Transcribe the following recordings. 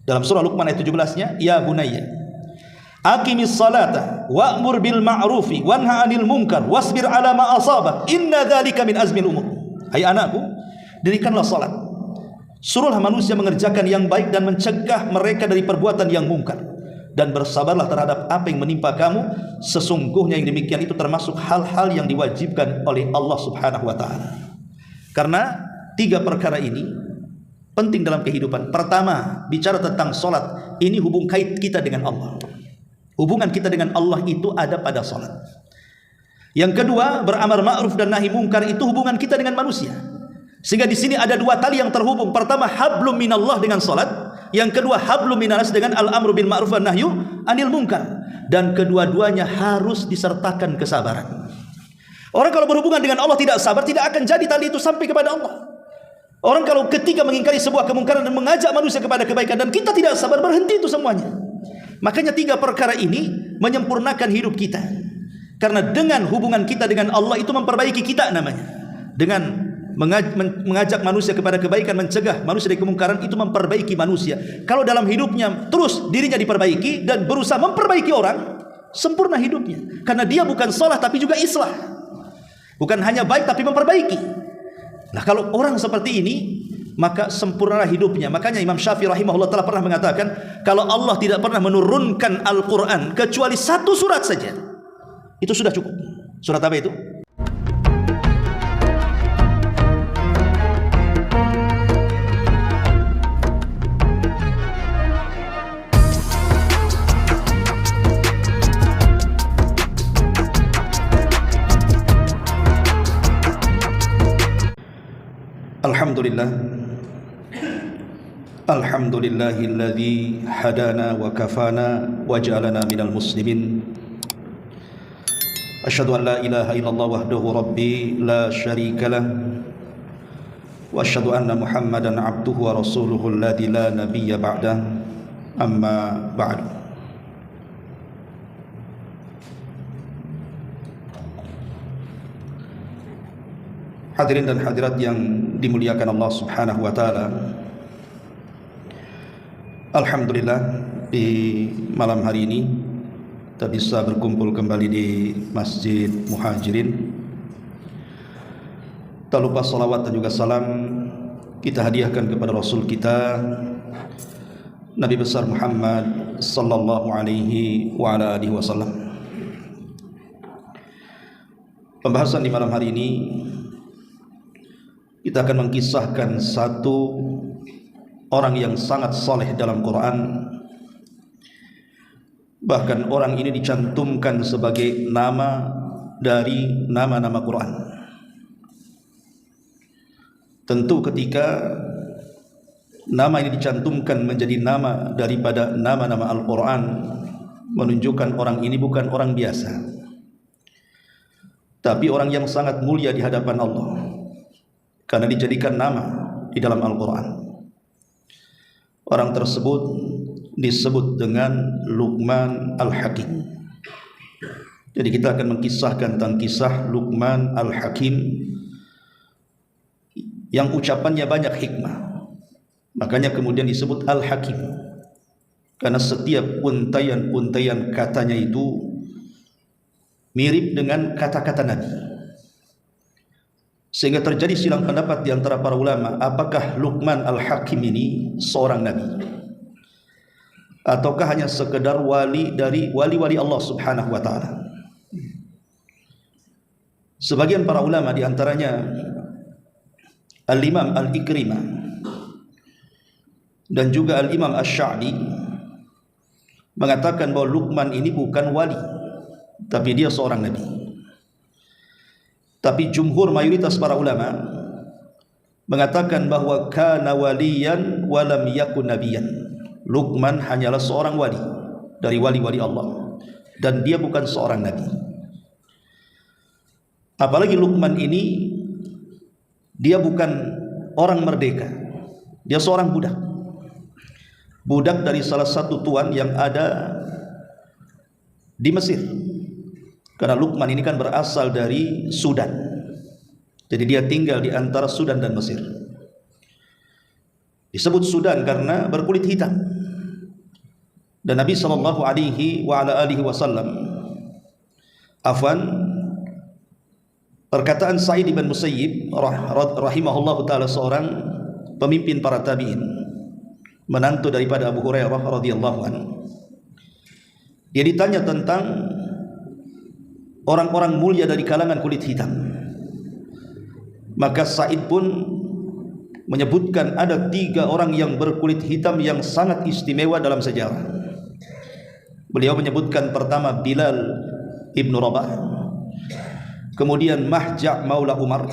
Dalam surah Luqman ayat 17-nya, ya bunayya aqimis salata wa'mur bil ma'rufi wanha 'anil munkar wasbir 'ala ma asabak inna dzalika min azmil umur. Hai anakku, dirikanlah salat, suruhlah manusia mengerjakan yang baik dan mencegah mereka dari perbuatan yang mungkar, dan bersabarlah terhadap apa yang menimpa kamu, sesungguhnya yang demikian itu termasuk hal-hal yang diwajibkan oleh Allah Subhanahu wa taala. Karena tiga perkara ini penting dalam kehidupan. Pertama, bicara tentang salat, ini hubung kait kita dengan Allah. Hubungan kita dengan Allah itu ada pada salat. Yang kedua, beramar ma'ruf dan nahi mungkar, itu hubungan kita dengan manusia. Sehingga di sini ada dua tali yang terhubung. Pertama, hablum minallah dengan salat. Yang kedua, hablum minanas dengan al-amru bil ma'ruf wan nahyu anil munkar. Dan kedua-duanya harus disertakan kesabaran. Orang kalau berhubungan dengan Allah tidak sabar, tidak akan jadi tali itu sampai kepada Allah. Orang kalau ketika mengingkari sebuah kemungkaran dan mengajak manusia kepada kebaikan dan kita tidak sabar, berhenti itu semuanya. Makanya tiga perkara ini menyempurnakan hidup kita. Karena dengan hubungan kita dengan Allah itu memperbaiki kita namanya. Dengan mengajak manusia kepada kebaikan, mencegah manusia dari kemungkaran, itu memperbaiki manusia. Kalau dalam hidupnya terus dirinya diperbaiki dan berusaha memperbaiki orang, sempurna hidupnya. Karena dia bukan salah tapi juga islah. Bukan hanya baik tapi memperbaiki. Nah, kalau orang seperti ini, maka sempurnalah hidupnya. Makanya Imam Syafi'i rahimahullah telah pernah mengatakan, kalau Allah tidak pernah menurunkan Al-Quran kecuali satu surat saja, itu sudah cukup. Surat apa itu? Alhamdulillah, alhamdulillahilladzi hadana wa kafana wa ja'alana minal muslimin. Asyhadu an la ilaha illallah wahdahu rabbi la syarikalah wa asyhadu anna Muhammadan abduhu wa rasuluhu alladzi la nabiyya ba'dah. Amma ba'du. Hadirin dan hadirat yang dimuliakan Allah Subhanahu wa taala. Alhamdulillah, di malam hari ini kita bisa berkumpul kembali di Masjid Muhajirin. Tak lupa salawat dan juga salam kita hadiahkan kepada Rasul kita Nabi besar Muhammad sallallahu alaihi wa ala alihi wasallam. Pembahasan di malam hari ini kita akan mengkisahkan satu orang yang sangat saleh dalam Quran. Bahkan orang ini dicantumkan sebagai nama dari nama-nama Quran. Tentu ketika nama ini dicantumkan menjadi nama daripada nama-nama Al-Quran, menunjukkan orang ini bukan orang biasa, tapi orang yang sangat mulia di hadapan Allah, karena dijadikan nama di dalam Al-Quran. Orang tersebut disebut dengan Luqman Al-Hakim. Jadi kita akan mengkisahkan tentang kisah Luqman Al-Hakim yang ucapannya banyak hikmah. Makanya kemudian disebut Al-Hakim, karena setiap untayan-untayan katanya itu mirip dengan kata-kata Nabi. Sehingga terjadi silang pendapat di antara para ulama, apakah Luqman Al-Hakim ini seorang nabi ataukah hanya sekedar wali dari wali-wali Allah Subhanahu wa taala. Sebagian para ulama di antaranya Al-Imam Al-Ikrimah dan juga Al-Imam Asy-Sya'bi mengatakan bahwa Luqman ini bukan wali, tapi dia seorang nabi. Tapi jumhur mayoritas para ulama mengatakan bahwa kana waliyan wa lam yakun nabiyan. Luqman hanyalah seorang wali dari wali-wali Allah dan dia bukan seorang nabi. Apalagi Luqman ini dia bukan orang merdeka, dia seorang budak. Budak dari salah satu tuan yang ada di Mesir. Karena Luqman ini kan berasal dari Sudan. Jadi dia tinggal di antara Sudan dan Mesir. Disebut Sudan karena berkulit hitam. Dan Nabi sallallahu alaihi wasallam, perkataan Sa'id bin Musayyib rahimahullahu taala, seorang pemimpin para tabi'in, menantu daripada Abu Hurairah radhiyallahu anhu. Dia ditanya tentang orang-orang mulia dari kalangan kulit hitam. Maka Sa'id pun menyebutkan ada 3 orang yang berkulit hitam yang sangat istimewa dalam sejarah. Beliau menyebutkan pertama Bilal ibnu Rabah, kemudian Mahja Maula Umar.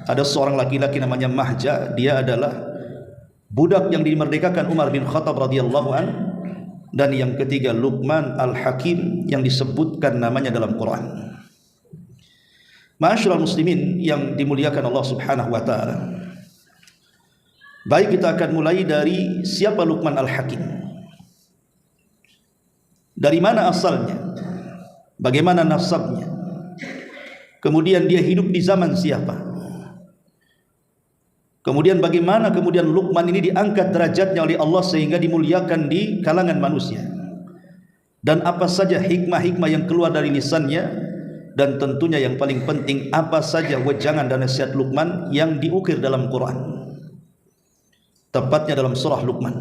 Ada seorang laki-laki namanya Mahja, dia adalah budak yang dimerdekakan Umar bin Khattab radhiyallahu an. Dan yang ketiga Luqman al-Hakim yang disebutkan namanya dalam Quran. Ma'asyiral muslimin yang dimuliakan Allah Subhanahu wa taala. Baik, kita akan mulai dari siapa Luqman al-Hakim. Dari mana asalnya? Bagaimana nasabnya? Kemudian dia hidup di zaman siapa? Kemudian bagaimana kemudian Luqman ini diangkat derajatnya oleh Allah sehingga dimuliakan di kalangan manusia? Dan apa saja hikmah-hikmah yang keluar dari lisannya? Dan tentunya yang paling penting, apa saja wejangan dan nasihat Luqman yang diukir dalam Quran, tepatnya dalam surah Luqman.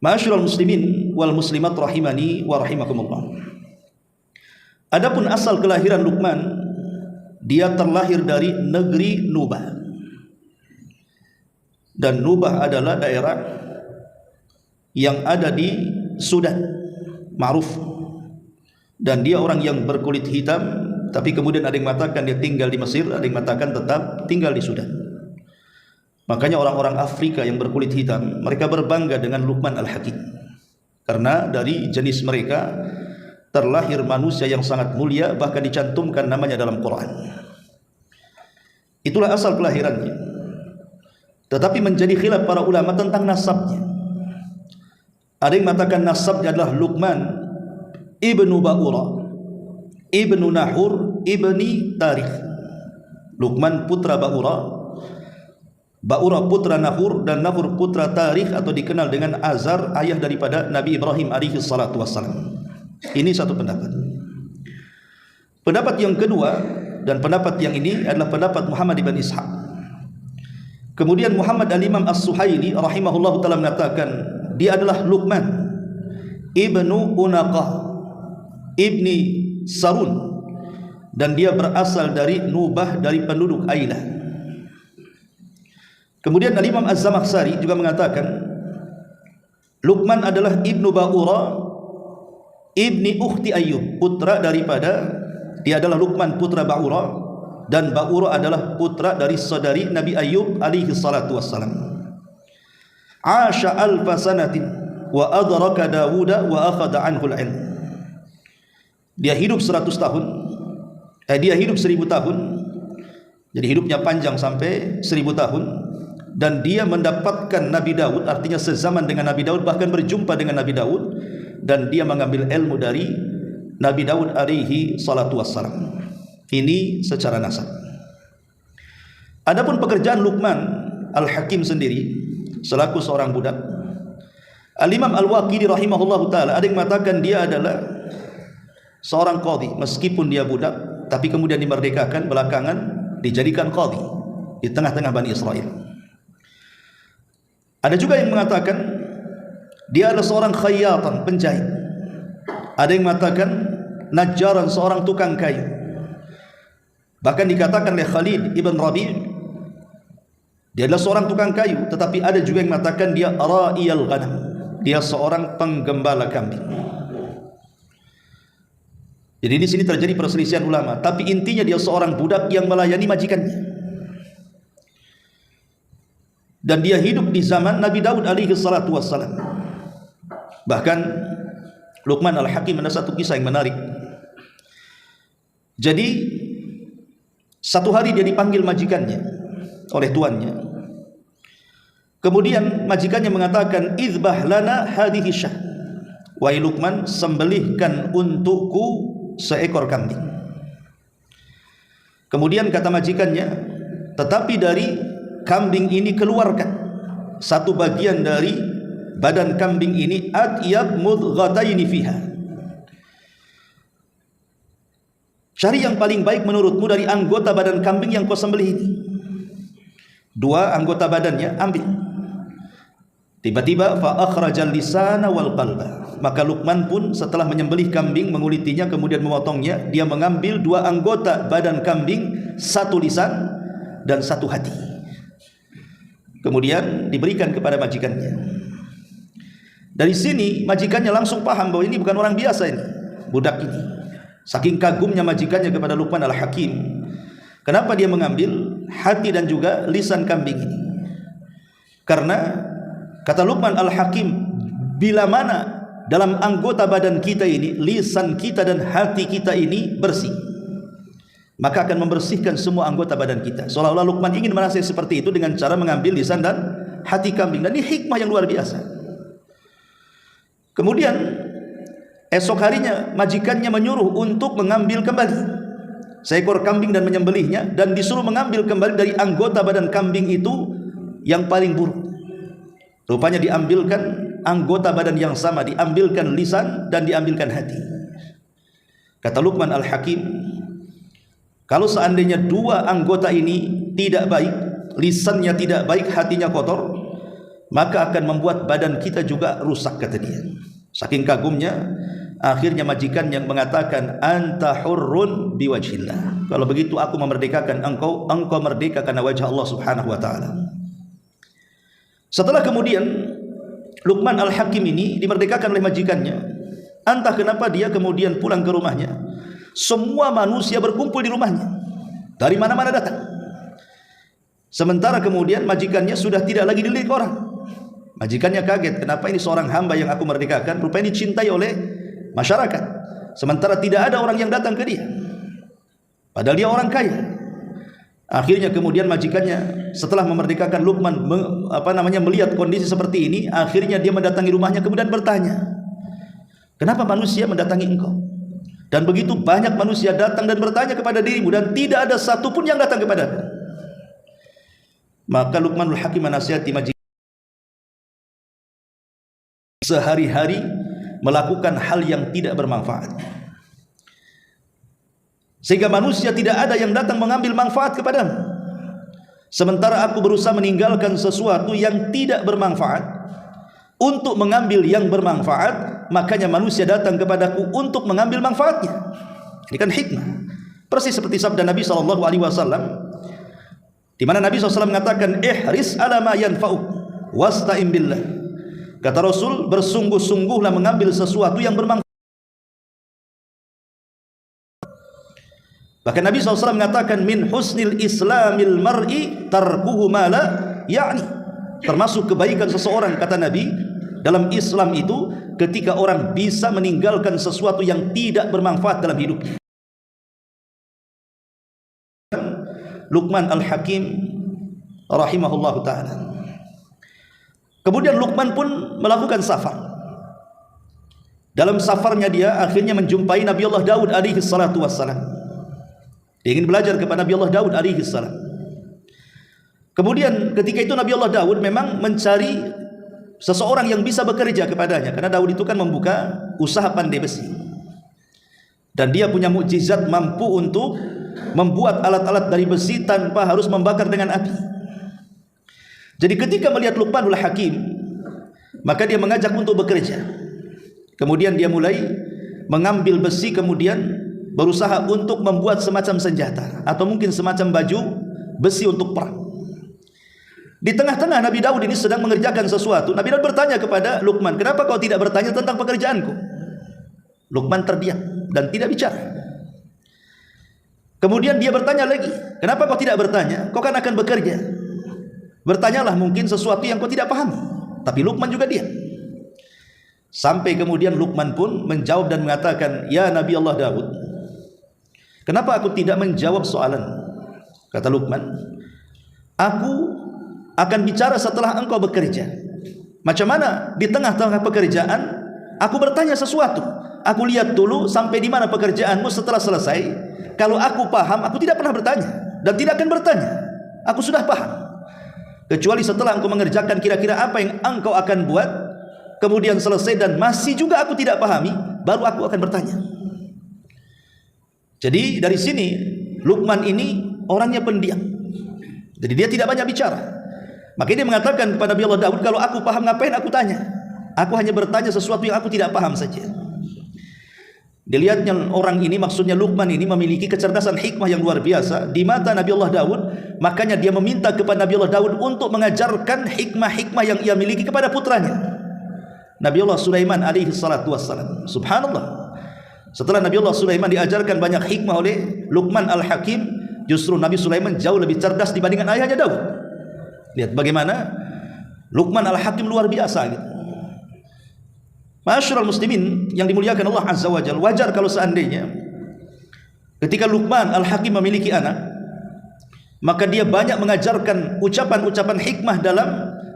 Ma'asyiral muslimin wal muslimat rahimani wa rahimakumullah. Adapun asal kelahiran Luqman, dia terlahir dari negeri Nubah. Dan Nubah adalah daerah yang ada di Sudan, ma'ruf. Dan dia orang yang berkulit hitam, tapi kemudian ada yang mengatakan dia tinggal di Mesir, ada yang mengatakan tetap tinggal di Sudan. Makanya orang-orang Afrika yang berkulit hitam, mereka berbangga dengan Luqman al-Hakim, karena dari jenis mereka terlahir manusia yang sangat mulia, bahkan dicantumkan namanya dalam Quran. Itulah asal kelahirannya. Tetapi menjadi khilaf para ulama tentang nasabnya. Ada yang mengatakan nasabnya adalah Luqman ibnu Ba'ura ibnu Nahur ibni Tarikh. Luqman putra Ba'ura, Ba'ura putra Nahur, dan Nahur putra Tarikh atau dikenal dengan Azar, ayah daripada Nabi Ibrahim alaihi salatu wassalam. Ini satu pendapat. Pendapat yang kedua, dan pendapat yang ini adalah pendapat Muhammad ibn Ishaq. Kemudian Muhammad al-Imam as-Suhaili rahimahullahu ta'ala mengatakan dia adalah Luqman ibnu Unaqah ibni Sarun, dan dia berasal dari Nubah, dari penduduk Ailah. Kemudian Al-Imam Az-Zamakhsyari juga mengatakan Luqman adalah ibnu Ba'ura ibni Ukhti Ayyub, putra daripada, dia adalah Luqman putra Ba'ura, dan Ba'ura adalah putra dari saudari Nabi Ayyub alaihi salatu wassalam. Asha alfa sanatin wa adraka Dawuda wa akhadha anhu al-ilm. Dia hidup 100 tahun, dia hidup 1000 tahun, jadi hidupnya panjang sampai 1000 tahun. Dan dia mendapatkan Nabi Daud, artinya sezaman dengan Nabi Daud, bahkan berjumpa dengan Nabi Daud, dan dia mengambil ilmu dari Nabi Daud alaihi salatu wassalam. Ini secara nasab. Adapun pekerjaan Luqman al-Hakim sendiri selaku seorang budak, Al-Imam Al-Waqidi rahimahullahu ta'ala, ada yang mengatakan dia adalah seorang qadhi. Meskipun dia budak, tapi kemudian dimerdekakan, belakangan dijadikan qadhi di tengah-tengah Bani Israel. Ada juga yang mengatakan dia adalah seorang khayyatan, penjahit. Ada yang mengatakan najjaran, seorang tukang kayu. Bahkan dikatakan oleh Khalid ibn Rabi' dia adalah seorang tukang kayu. Tetapi ada juga yang mengatakan dia ra'iyal ghanam, dia seorang penggembala kambing. Jadi di sini terjadi perselisihan ulama, tapi intinya dia seorang budak yang melayani majikannya. Dan dia hidup di zaman Nabi Daud alaihi salatu wassalam. Bahkan Luqman al-Hakim ada satu kisah yang menarik. Jadi satu hari dia dipanggil majikannya oleh tuannya. Kemudian majikannya mengatakan, "Izbah lana hadhihi syah." Wahai Luqman, sembelihkan untukku seekor kambing. Kemudian kata majikannya, tetapi dari kambing ini keluarkan satu bagian dari badan kambing ini atyab mudghataini fiha. Cari yang paling baik menurutmu dari anggota badan kambing yang kau sembelih ini. Dua anggota badannya ambil. Tiba-tiba fa akhrajal lisana wal qalba. Maka Luqman pun setelah menyembelih kambing, mengulitinya kemudian memotongnya, dia mengambil dua anggota badan kambing, satu lisan dan satu hati. Kemudian diberikan kepada majikannya. Dari sini majikannya langsung paham bahwa ini bukan orang biasa ini, budak ini. Saking kagumnya majikannya kepada Luqman Al-Hakim. Kenapa dia mengambil hati dan juga lisan kambing ini? Karena kata Luqman Al-Hakim, bila mana dalam anggota badan kita ini, lisan kita dan hati kita ini bersih, maka akan membersihkan semua anggota badan kita. Seolah-olah Luqman ingin menasihati seperti itu dengan cara mengambil lisan dan hati kambing. Dan ini hikmah yang luar biasa. Kemudian esok harinya majikannya menyuruh untuk mengambil kembali seekor kambing dan menyembelihnya, dan disuruh mengambil kembali dari anggota badan kambing itu yang paling buruk. Rupanya diambilkan anggota badan yang sama, diambilkan lisan dan diambilkan hati. Kata Luqman Al-Hakim, kalau seandainya dua anggota ini tidak baik, lisannya tidak baik, hatinya kotor, maka akan membuat badan kita juga rusak, kata dia. Saking kagumnya, akhirnya majikan yang mengatakan, anta hurrun biwajhillah. Kalau begitu aku memerdekakan engkau, engkau merdeka karena wajah Allah Subhanahu wa taala. Setelah kemudian Luqman Al-Hakim ini dimerdekakan oleh majikannya, entah kenapa dia kemudian pulang ke rumahnya. Semua manusia berkumpul di rumahnya, dari mana-mana datang. Sementara kemudian majikannya sudah tidak lagi dilirik orang. Majikannya kaget, kenapa ini seorang hamba yang aku merdekakan rupanya dicintai oleh masyarakat, sementara tidak ada orang yang datang ke dia, padahal dia orang kaya. Akhirnya kemudian majikannya setelah memerdekakan Luqman melihat kondisi seperti ini, akhirnya dia mendatangi rumahnya kemudian bertanya, kenapa manusia mendatangi engkau? Dan begitu banyak manusia datang dan bertanya kepada dirimu, dan tidak ada satupun yang datang kepadamu. Maka Luqmanul Hakim menasihati majikan sehari-hari melakukan hal yang tidak bermanfaat, sehingga manusia tidak ada yang datang mengambil manfaat kepadamu. Sementara aku berusaha meninggalkan sesuatu yang tidak bermanfaat untuk mengambil yang bermanfaat, makanya manusia datang kepadaku untuk mengambil manfaatnya. Ini kan hikmah. Persis seperti sabda Nabi SAW, di mana Nabi SAW mengatakan, ihris ala ma yanfa'uk wasta'in billah. Kata Rasul, bersungguh-sungguhlah mengambil sesuatu yang bermanfaat. Bahkan Nabi SAW mengatakan, min husnil islamil mar'i tarkuhu ma la ya'ni. Termasuk kebaikan seseorang, kata Nabi, dalam Islam itu ketika orang bisa meninggalkan sesuatu yang tidak bermanfaat dalam hidupnya. Luqman Al-Hakim rahimahullahu ta'ala. Kemudian Luqman pun melakukan safar. Dalam safarnya dia akhirnya menjumpai Nabi Allah Daud alaihi salatu wassalam. Dia ingin belajar kepada Nabi Allah Daud alaihi salam. Kemudian ketika itu Nabi Allah Daud memang mencari seseorang yang bisa bekerja kepadanya, karena Daud itu kan membuka usaha pandai besi. Dan dia punya mukjizat mampu untuk membuat alat-alat dari besi tanpa harus membakar dengan api. Jadi ketika melihat Luqmanul Hakim, maka dia mengajak untuk bekerja. Kemudian dia mulai mengambil besi, kemudian berusaha untuk membuat semacam senjata atau mungkin semacam baju besi untuk perang. Di tengah-tengah Nabi Daud ini sedang mengerjakan sesuatu, Nabi Daud bertanya kepada Luqman, kenapa kau tidak bertanya tentang pekerjaanku? Luqman terdiam dan tidak bicara. Kemudian dia bertanya lagi, kenapa kau tidak bertanya? Kau kan akan bekerja. Bertanyalah mungkin sesuatu yang kau tidak pahami. Tapi Luqman juga diam. Sampai kemudian Luqman pun menjawab dan mengatakan, ya Nabi Allah Daud, kenapa aku tidak menjawab soalan? Kata Luqman, aku akan bicara setelah engkau bekerja. Macam mana di tengah-tengah pekerjaan aku bertanya sesuatu? Aku lihat dulu sampai di mana pekerjaanmu, setelah selesai. Kalau aku paham, aku tidak pernah bertanya dan tidak akan bertanya. Aku sudah paham. kecuali setelah engkau mengerjakan kira-kira apa yang engkau akan buat, kemudian selesai dan masih juga aku tidak pahami, baru aku akan bertanya. Jadi dari sini Luqman ini orangnya pendiam. Jadi dia tidak banyak bicara. Makanya dia mengatakan kepada Nabi Allah Daud, kalau aku paham ngapain aku tanya? Aku hanya bertanya sesuatu yang aku tidak paham saja. Dilihatnya orang ini, maksudnya Luqman ini memiliki kecerdasan hikmah yang luar biasa di mata Nabi Allah Daud. Makanya dia meminta kepada Nabi Allah Daud untuk mengajarkan hikmah-hikmah yang ia miliki kepada putranya Nabi Allah Sulaiman alaihi salatu wassalam. Subhanallah, setelah Nabi Allah Sulaiman diajarkan banyak hikmah oleh Luqman al-Hakim, justru Nabi Sulaiman jauh lebih cerdas dibandingkan ayahnya Daud. Lihat bagaimana Luqman al-Hakim luar biasa gitu. Ma'asyiral muslimin yang dimuliakan Allah Azza wa Jalla, wajar kalau seandainya ketika Luqman al-Hakim memiliki anak, maka dia banyak mengajarkan ucapan-ucapan hikmah dalam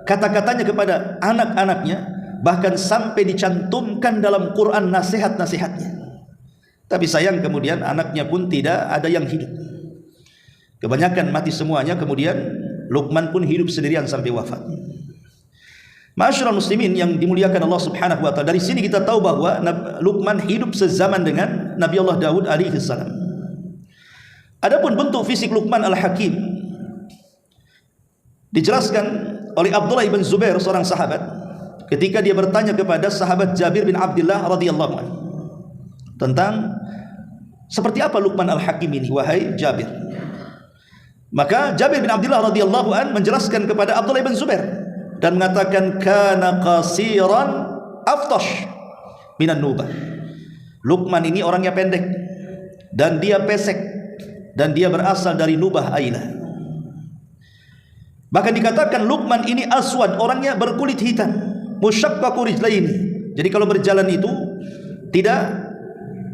kata-katanya kepada anak-anaknya, bahkan sampai dicantumkan dalam Quran nasihat-nasihatnya. Tapi sayang kemudian anaknya pun tidak ada yang hidup, kebanyakan mati semuanya. Kemudian Luqman pun hidup sendirian sampai wafat. Ma'asyiral muslimin yang dimuliakan Allah Subhanahu wa taala, dari sini kita tahu bahwa Luqman hidup sezaman dengan Nabi Allah Daud alaihi salam. Adapun bentuk fisik Luqman al-Hakim dijelaskan oleh Abdullah bin Zubair, seorang sahabat, ketika dia bertanya kepada sahabat Jabir bin Abdullah radhiyallahu anhu tentang seperti apa Luqman al-Hakim ini, wahai Jabir. Maka Jabir bin Abdullah radhiyallahu anhu menjelaskan kepada Abdullah bin Zubair dan mengatakan, kana qasiran aftash minan nubah. Luqman ini orangnya pendek dan dia pesek, dan dia berasal dari Nubah Ailah. Bahkan dikatakan Luqman ini aswad, orangnya berkulit hitam, musyaqqaqu rijlaini. Jadi kalau berjalan itu tidak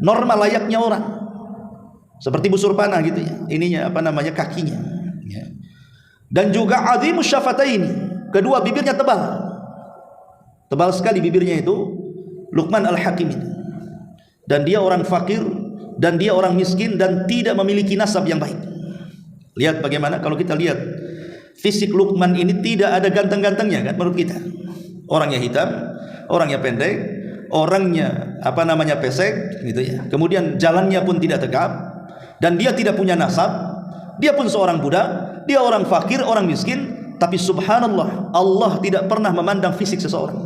normal layaknya orang, seperti busur panah gitu ya, ininya apa namanya, kakinya ya. Dan juga azimus syafataini, kedua bibirnya tebal, tebal sekali bibirnya itu Luqman al-Hakim itu. Dan dia orang fakir, dan dia orang miskin, dan tidak memiliki nasab yang baik. Lihat bagaimana kalau kita lihat fisik Luqman ini, tidak ada ganteng-gantengnya kan menurut kita. Orangnya hitam, orangnya pendek, orangnya apa namanya, pesek gitu ya. Kemudian jalannya pun tidak tegap, dan dia tidak punya nasab. Dia pun seorang budak, dia orang fakir, orang miskin. Tapi subhanallah, Allah tidak pernah memandang fisik seseorang.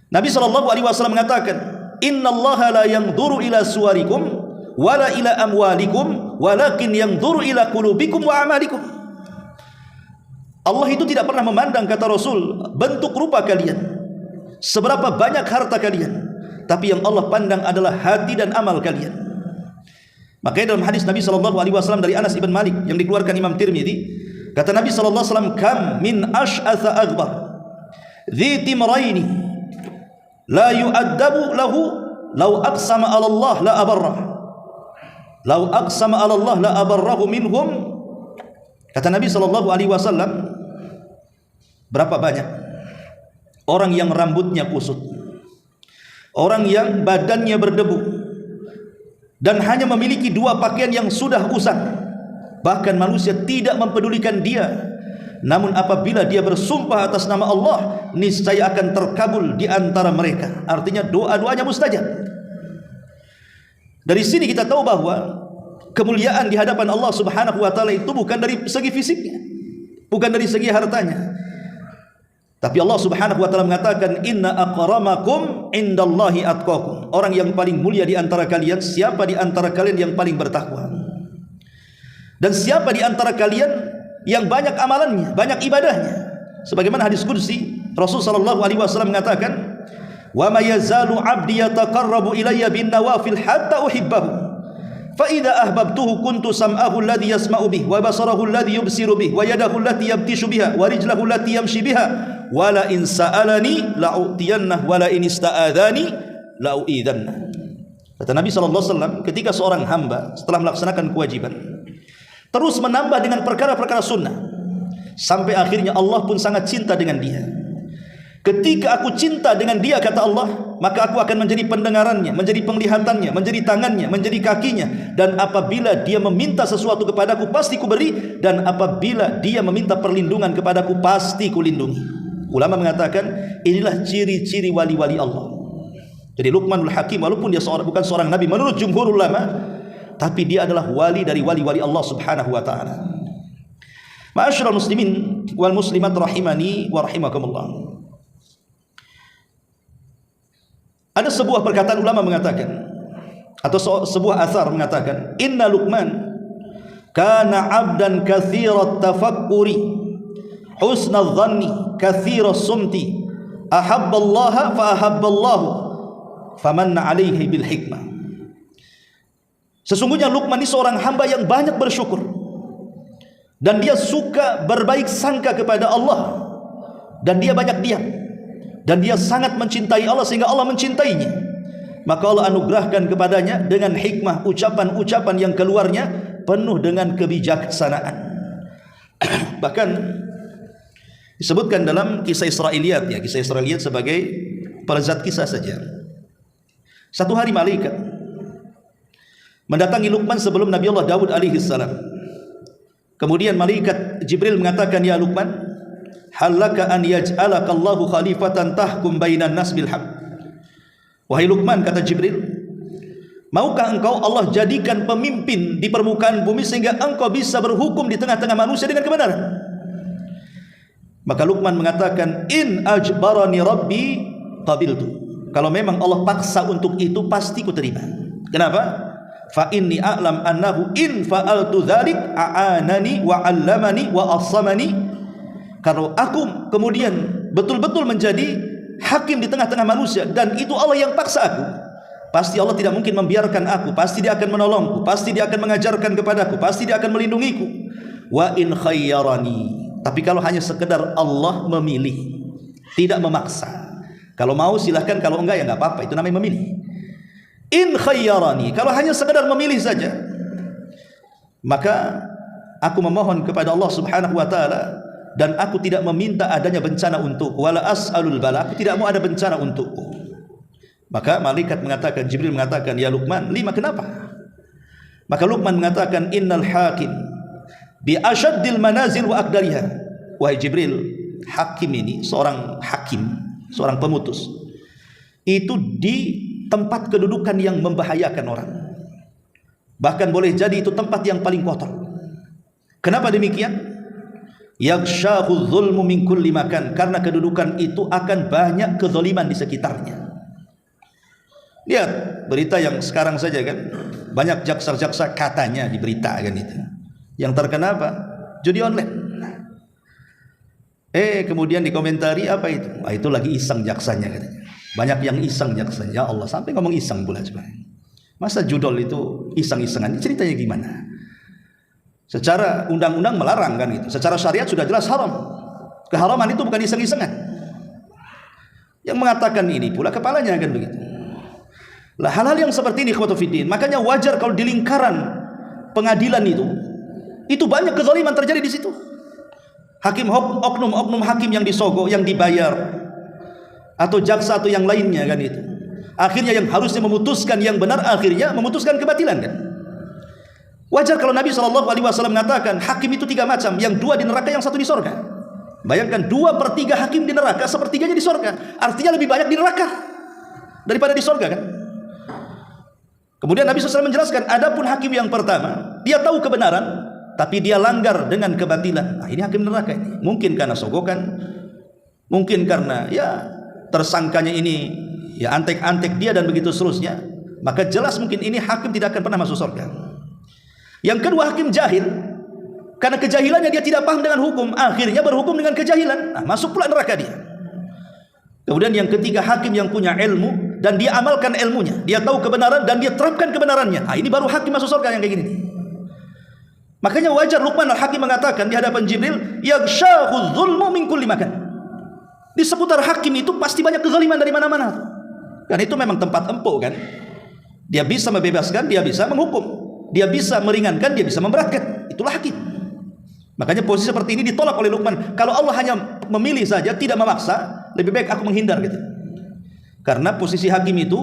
Nabi SAW mengatakan, innallaha la yanzuru ila suwarikum wala ila amwalikum walakin yanzuru ila qulubikum wa amalikum. Allah itu tidak pernah memandang, kata Rasul, bentuk rupa kalian, seberapa banyak harta kalian, tapi yang Allah pandang adalah hati dan amal kalian. Makanya dalam hadis Nabi SAW dari Anas ibn Malik yang dikeluarkan Imam Tirmidzi, kata Nabi SAW, kam min ash'atha aghbar dhi timraini la yu'addabu lahu law aqsama ala Allah la abarrah, law aqsama ala Allah la abarrahu minhum. Kata Nabi SAW, berapa banyak orang yang rambutnya kusut, orang yang badannya berdebu, dan hanya memiliki dua pakaian yang sudah usang, bahkan manusia tidak mempedulikan dia, namun apabila dia bersumpah atas nama Allah, niscaya akan terkabul di antara mereka. Artinya doa-doanya mustajab. Dari sini kita tahu bahwa kemuliaan di hadapan Allah Subhanahu wa taala itu bukan dari segi fisiknya, bukan dari segi hartanya. Tapi Allah Subhanahu wa taala mengatakan, inna aqramakum indallahi atqakum. Orang yang paling mulia di antara kalian, siapa di antara kalian yang paling bertakwa? Dan siapa di antara kalian yang banyak amalannya, banyak ibadahnya? Sebagaimana hadis qudsi, Rasul sallallahu alaihi wasallam mengatakan, "Wa ma yazalu 'abdi yataqarrabu ilayya bin nawafil hatta uhibbahu. Fa idza ahbabtuhu kuntu sam'ahu alladhi yasma'u bihi wa basarahu alladhi yubsiru bihi wa yadahu allati yabtishu biha wa rijlahu allati yamshi biha wa la in sa'alani la'utiyannahu wa la in ista'adzani la'u'idzanna." Kata Nabi sallallahu alaihi wasallam, ketika seorang hamba setelah melaksanakan kewajiban terus menambah dengan perkara-perkara sunnah, sampai akhirnya Allah pun sangat cinta dengan dia. Ketika aku cinta dengan dia, kata Allah, maka aku akan menjadi pendengarannya, menjadi penglihatannya, menjadi tangannya, menjadi kakinya. Dan apabila dia meminta sesuatu kepadaku, pasti kuberi. Dan apabila dia meminta perlindungan kepadaku, pasti kulindungi. Ulama mengatakan inilah ciri-ciri wali-wali Allah. Jadi Luqmanul Hakim, walaupun dia bukan seorang nabi menurut jumhur ulama, tapi dia adalah wali dari wali-wali Allah subhanahu wa ta'ala. Ma'asyiral muslimin wal muslimat rahimani wa rahimakumullah. Ada sebuah perkataan ulama mengatakan, atau sebuah asar mengatakan, inna Luqman kana abdan kathirat tafakkuri husnal dhanni kathiras sumti ahabballaha fa ahabballahu famanna alaihi bil hikmah. Sesungguhnya Luqman ini seorang hamba yang banyak bersyukur, dan dia suka berbaik sangka kepada Allah, dan dia banyak diam, dan dia sangat mencintai Allah sehingga Allah mencintainya. Maka Allah anugerahkan kepadanya dengan hikmah, ucapan-ucapan yang keluarnya penuh dengan kebijaksanaan. Bahkan disebutkan dalam kisah Israiliyat, ya, kisah Israiliyat sebagai pelezat kisah saja. Satu hari malaikat mendatangi Luqman sebelum Nabi Allah Daud alaihi salam. Kemudian malaikat Jibril mengatakan, ya Luqman, halaka an yaj'alaka Allahu khalifatan tahkum bainan nas bil haq. Wahai Luqman, kata Jibril, maukah engkau Allah jadikan pemimpin di permukaan bumi sehingga engkau bisa berhukum di tengah-tengah manusia dengan kebenaran? Maka Luqman mengatakan, in ajbarani rabbi qabiltu. Kalau memang Allah paksa untuk itu, pasti ku terima. Kenapa? Fa inni a'lam annahu in fa'altu dzalik a'anani wa 'allamani wa assamani. Kalau aku kemudian betul-betul menjadi hakim di tengah-tengah manusia dan itu Allah yang paksa aku, pasti Allah tidak mungkin membiarkan aku, pasti dia akan menolongku, pasti dia akan mengajarkan kepadaku, pasti dia akan melindungiku. Wa in khayyarani, tapi kalau hanya sekedar Allah memilih, tidak memaksa. Kalau mau silahkan, kalau enggak ya enggak apa-apa, itu namanya memilih. In khayyarani, kalau hanya sekedar memilih saja, maka aku memohon kepada Allah subhanahu wa ta'ala, dan aku tidak meminta adanya bencana untukku. Wala as'alul bala, aku tidak mau ada bencana untukku. Maka malaikat mengatakan, Jibril mengatakan, ya Luqman, lima, kenapa? Maka Luqman mengatakan, innal hakim bi asyaddil manazil wa aqdariha. Wahai Jibril, hakim ini, seorang hakim, seorang pemutus, itu di tempat kedudukan yang membahayakan orang. Bahkan boleh jadi itu tempat yang paling kotor. Kenapa demikian? Yaghshahu dzulmu min kulli makan, karena kedudukan itu akan banyak kezaliman di sekitarnya. Lihat berita yang sekarang saja kan, banyak jaksa-jaksa katanya di berita kan itu. Yang terkena apa? Judi online. Kemudian dikomentari apa itu? Itu lagi iseng jaksanya katanya. Banyak yang iseng jaksanya. Ya Allah, sampai ngomong iseng pula coba. Masa judol itu iseng-isengan? Ceritanya gimana? Secara undang-undang melarang kan gitu. Secara syariat sudah jelas haram. Keharaman itu bukan iseng-isengan. Yang mengatakan ini pula kepalanya kan begitu. Lah hal-hal yang seperti ini ikhwatu fiddin, makanya wajar kalau di lingkaran pengadilan itu banyak kezaliman terjadi di situ. Hakim, oknum hakim yang disogok, yang dibayar, atau jaksa atau yang lainnya kan itu. Akhirnya yang harusnya memutuskan yang benar, akhirnya memutuskan kebatilan kan. Wajar kalau Nabi SAW mengatakan hakim itu 3 macam, yang 2 di neraka, yang 1 di sorga. Bayangkan 2/3 hakim di neraka, 1/3-nya di sorga. Artinya lebih banyak di neraka daripada di sorga kan. Kemudian Nabi SAW menjelaskan, adapun hakim yang pertama, dia tahu kebenaran tapi dia langgar dengan kebatilan. Nah, ini hakim neraka ini. Mungkin karena sogokan, mungkin karena ya tersangkanya ini ya antek-antek dia dan begitu seterusnya. Maka jelas mungkin ini hakim tidak akan pernah masuk surga. Yang kedua, hakim jahil. Karena kejahilannya dia tidak paham dengan hukum, akhirnya berhukum dengan kejahilan. Nah, masuk pula neraka dia. Kemudian yang ketiga, hakim yang punya ilmu dan dia amalkan ilmunya. Dia tahu kebenaran dan dia terapkan kebenarannya. Nah, ini baru hakim masuk surga yang kayak gini. Makanya wajar Luqman al-Hakim mengatakan di hadapan Jibril, yaghshahu dzulmu min kulli makan. Di seputar hakim itu pasti banyak kezaliman dari mana-mana. Dan itu memang tempat empuk kan. Dia bisa membebaskan, dia bisa menghukum. Dia bisa meringankan, dia bisa memberatkan. Itulah hakim. Makanya posisi seperti ini ditolak oleh Luqman. Kalau Allah hanya memilih saja, tidak memaksa, lebih baik aku menghindar gitu. Karena posisi hakim itu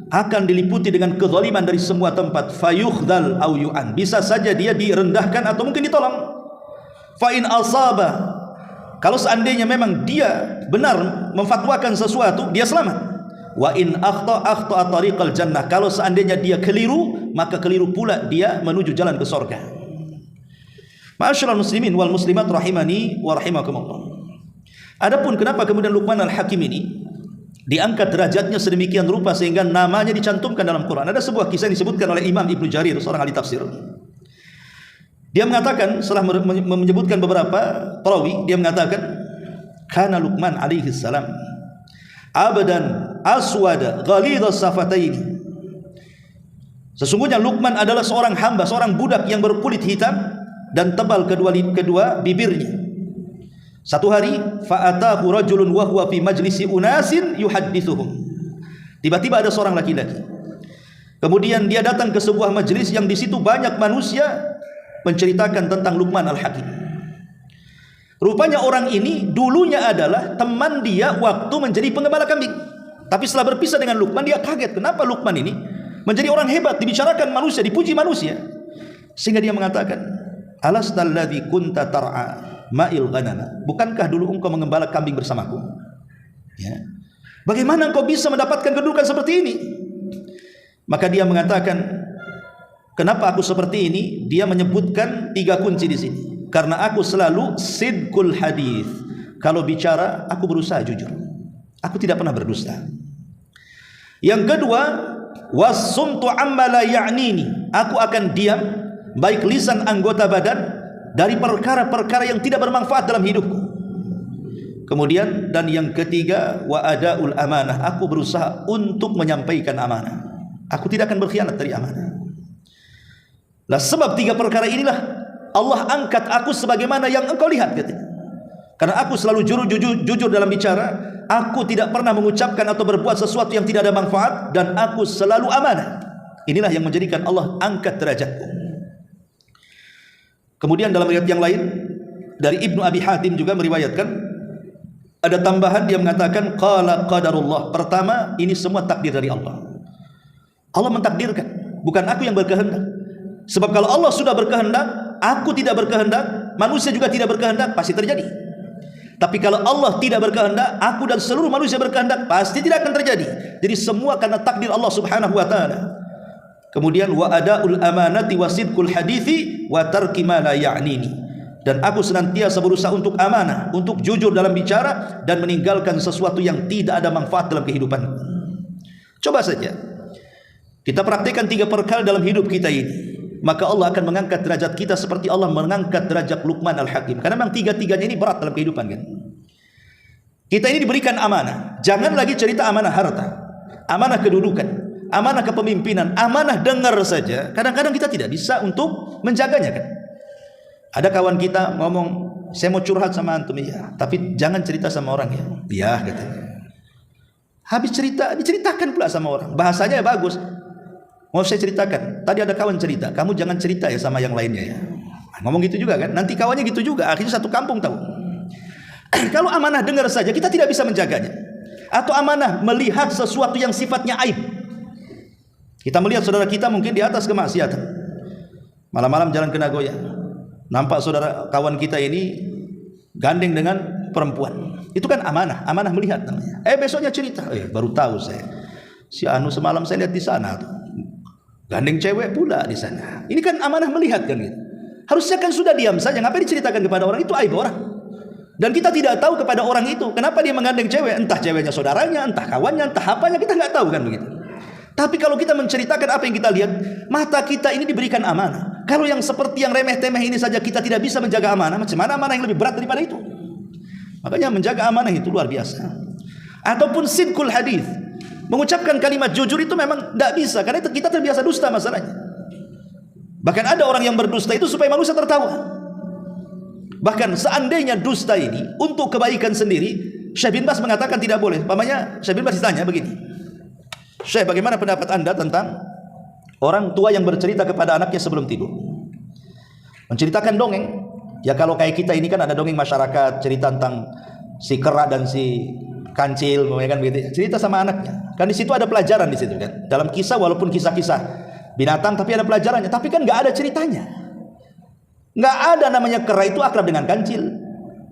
akan diliputi dengan kezaliman dari semua tempat. Fayukhdal au yu'an, bisa saja dia direndahkan atau mungkin ditolong. Fa in asaba, kalau seandainya memang dia benar memfatwakan sesuatu, dia selamat. Wa in akhta tariqal jannah, kalau seandainya dia keliru, maka keliru pula dia menuju jalan ke surga. Ma'asyiral muslimin wal muslimat rahimani wa rahimakumullah. Adapun kenapa kemudian Luqman al-Hakim ini diangkat derajatnya sedemikian rupa sehingga namanya dicantumkan dalam Quran. Ada sebuah kisah yang disebutkan oleh Imam Ibnu Jarir, seorang ahli tafsir. Dia mengatakan, setelah menyebutkan beberapa perawi, dia mengatakan, kana Luqman alaihi salam abdan aswada ghalidhas safataini. Sesungguhnya Luqman adalah seorang hamba, seorang budak yang berkulit hitam dan tebal kedua bibirnya. Satu hari, fa'atahu rajulun wa huwa fi majlisi unasin yuhaddithuhum. Tiba-tiba ada seorang laki-laki. Kemudian dia datang ke sebuah majlis yang di situ banyak manusia menceritakan tentang Luqman al-Hakim. Rupanya orang ini dulunya adalah teman dia waktu menjadi pengembala kambing. Tapi setelah berpisah dengan Luqman, dia kaget. Kenapa Luqman ini menjadi orang hebat, dibicarakan manusia, dipuji manusia. Sehingga dia mengatakan, alastalladzi kunta tar'a ma'il ghanama, bukankah dulu engkau mengembala kambing bersamaku? Ya. Bagaimana engkau bisa mendapatkan kedudukan seperti ini? Maka dia mengatakan, kenapa aku seperti ini? Dia menyebutkan 3 kunci di sini. Karena aku selalu sidqul hadis. Kalau bicara, aku berusaha jujur. Aku tidak pernah berdusta. Yang kedua, wasumtu amma la ya'nini. Aku akan diam, baik lisan anggota badan, dari perkara-perkara yang tidak bermanfaat dalam hidupku. Kemudian, dan yang ketiga, wa adaul amanah. Aku berusaha untuk menyampaikan amanah. Aku tidak akan berkhianat dari amanah. Lah sebab 3 perkara inilah Allah angkat aku sebagaimana yang engkau lihat, katanya. Karena aku selalu jujur dalam bicara. Aku tidak pernah mengucapkan atau berbuat sesuatu yang tidak ada manfaat, dan aku selalu amanah. Inilah yang menjadikan Allah angkat derajatku. Kemudian dalam riwayat yang lain dari Ibnu Abi Hatim juga meriwayatkan, ada tambahan, dia mengatakan qala qadarullah. Pertama, ini semua takdir dari Allah. Allah mentakdirkan, bukan aku yang berkehendak. Sebab kalau Allah sudah berkehendak, aku tidak berkehendak, manusia juga tidak berkehendak, pasti terjadi. Tapi kalau Allah tidak berkehendak, aku dan seluruh manusia berkehendak, pasti tidak akan terjadi. Jadi semua karena takdir Allah Subhanahu wa taala. Kemudian wa adaul amanati wasidqul hadithi wa tarki ma la ya'nini. Dan aku senantiasa berusaha untuk amanah, untuk jujur dalam bicara, dan meninggalkan sesuatu yang tidak ada manfaat dalam kehidupan. Coba saja kita praktikkan 3 perkara dalam hidup kita ini, maka Allah akan mengangkat derajat kita seperti Allah mengangkat derajat Luqman al-Hakim. Karena memang 3-tiganya ini berat dalam kehidupan, kan? Kita ini diberikan amanah. Jangan lagi cerita amanah harta, amanah kedudukan, amanah kepemimpinan, amanah dengar saja. Kadang-kadang kita tidak bisa untuk menjaganya, kan? Ada kawan kita ngomong, saya mau curhat sama antum, ya, tapi jangan cerita sama orang, ya. Ya, katanya. Habis cerita, diceritakan pula sama orang. Bahasanya bagus. Mau saya ceritakan, tadi ada kawan cerita, kamu jangan cerita ya sama yang lainnya, ya. Ngomong gitu juga, kan? Nanti kawannya gitu juga, akhirnya satu kampung tahu. Kalau amanah dengar saja, kita tidak bisa menjaganya. Atau amanah melihat sesuatu yang sifatnya aib. Kita melihat saudara kita mungkin di atas kemaksiatan, malam-malam jalan ke Nagoya, nampak saudara kawan kita ini gandeng dengan perempuan. Itu kan amanah, amanah melihat namanya. Besoknya cerita, baru tahu saya, si anu semalam saya lihat di sana tuh, gandeng cewek pula di sana. Ini kan amanah melihat, kan, gitu. Harusnya kan sudah diam saja, ngapain diceritakan kepada orang? Itu aib orang. Dan kita tidak tahu kepada orang itu kenapa dia menggandeng cewek, entah ceweknya saudaranya, entah kawannya, entah apanya, kita nggak tahu, kan, begitu. Tapi kalau kita menceritakan apa yang kita lihat, mata kita ini diberikan amanah. Kalau yang seperti yang remeh-temeh ini saja kita tidak bisa menjaga amanah, macam mana amanah yang lebih berat daripada itu? Makanya menjaga amanah itu luar biasa. Ataupun sidqul hadis, mengucapkan kalimat jujur itu memang tidak bisa, karena itu kita terbiasa dusta masalahnya. Bahkan ada orang yang berdusta itu supaya manusia tertawa. Bahkan seandainya dusta ini untuk kebaikan sendiri, Syekh bin Baz mengatakan tidak boleh. Pamannya Syekh bin Baz ditanya begini, Syekh, bagaimana pendapat anda tentang orang tua yang bercerita kepada anaknya sebelum tidur, menceritakan dongeng? Ya kalau kayak kita ini kan ada dongeng masyarakat, cerita tentang si kera dan si kancil, kan begitu. Cerita sama anaknya. Kan di situ ada pelajaran di situ kan. Dalam kisah walaupun kisah-kisah binatang tapi ada pelajarannya. Tapi kan nggak ada ceritanya. Nggak ada namanya kera itu akrab dengan kancil.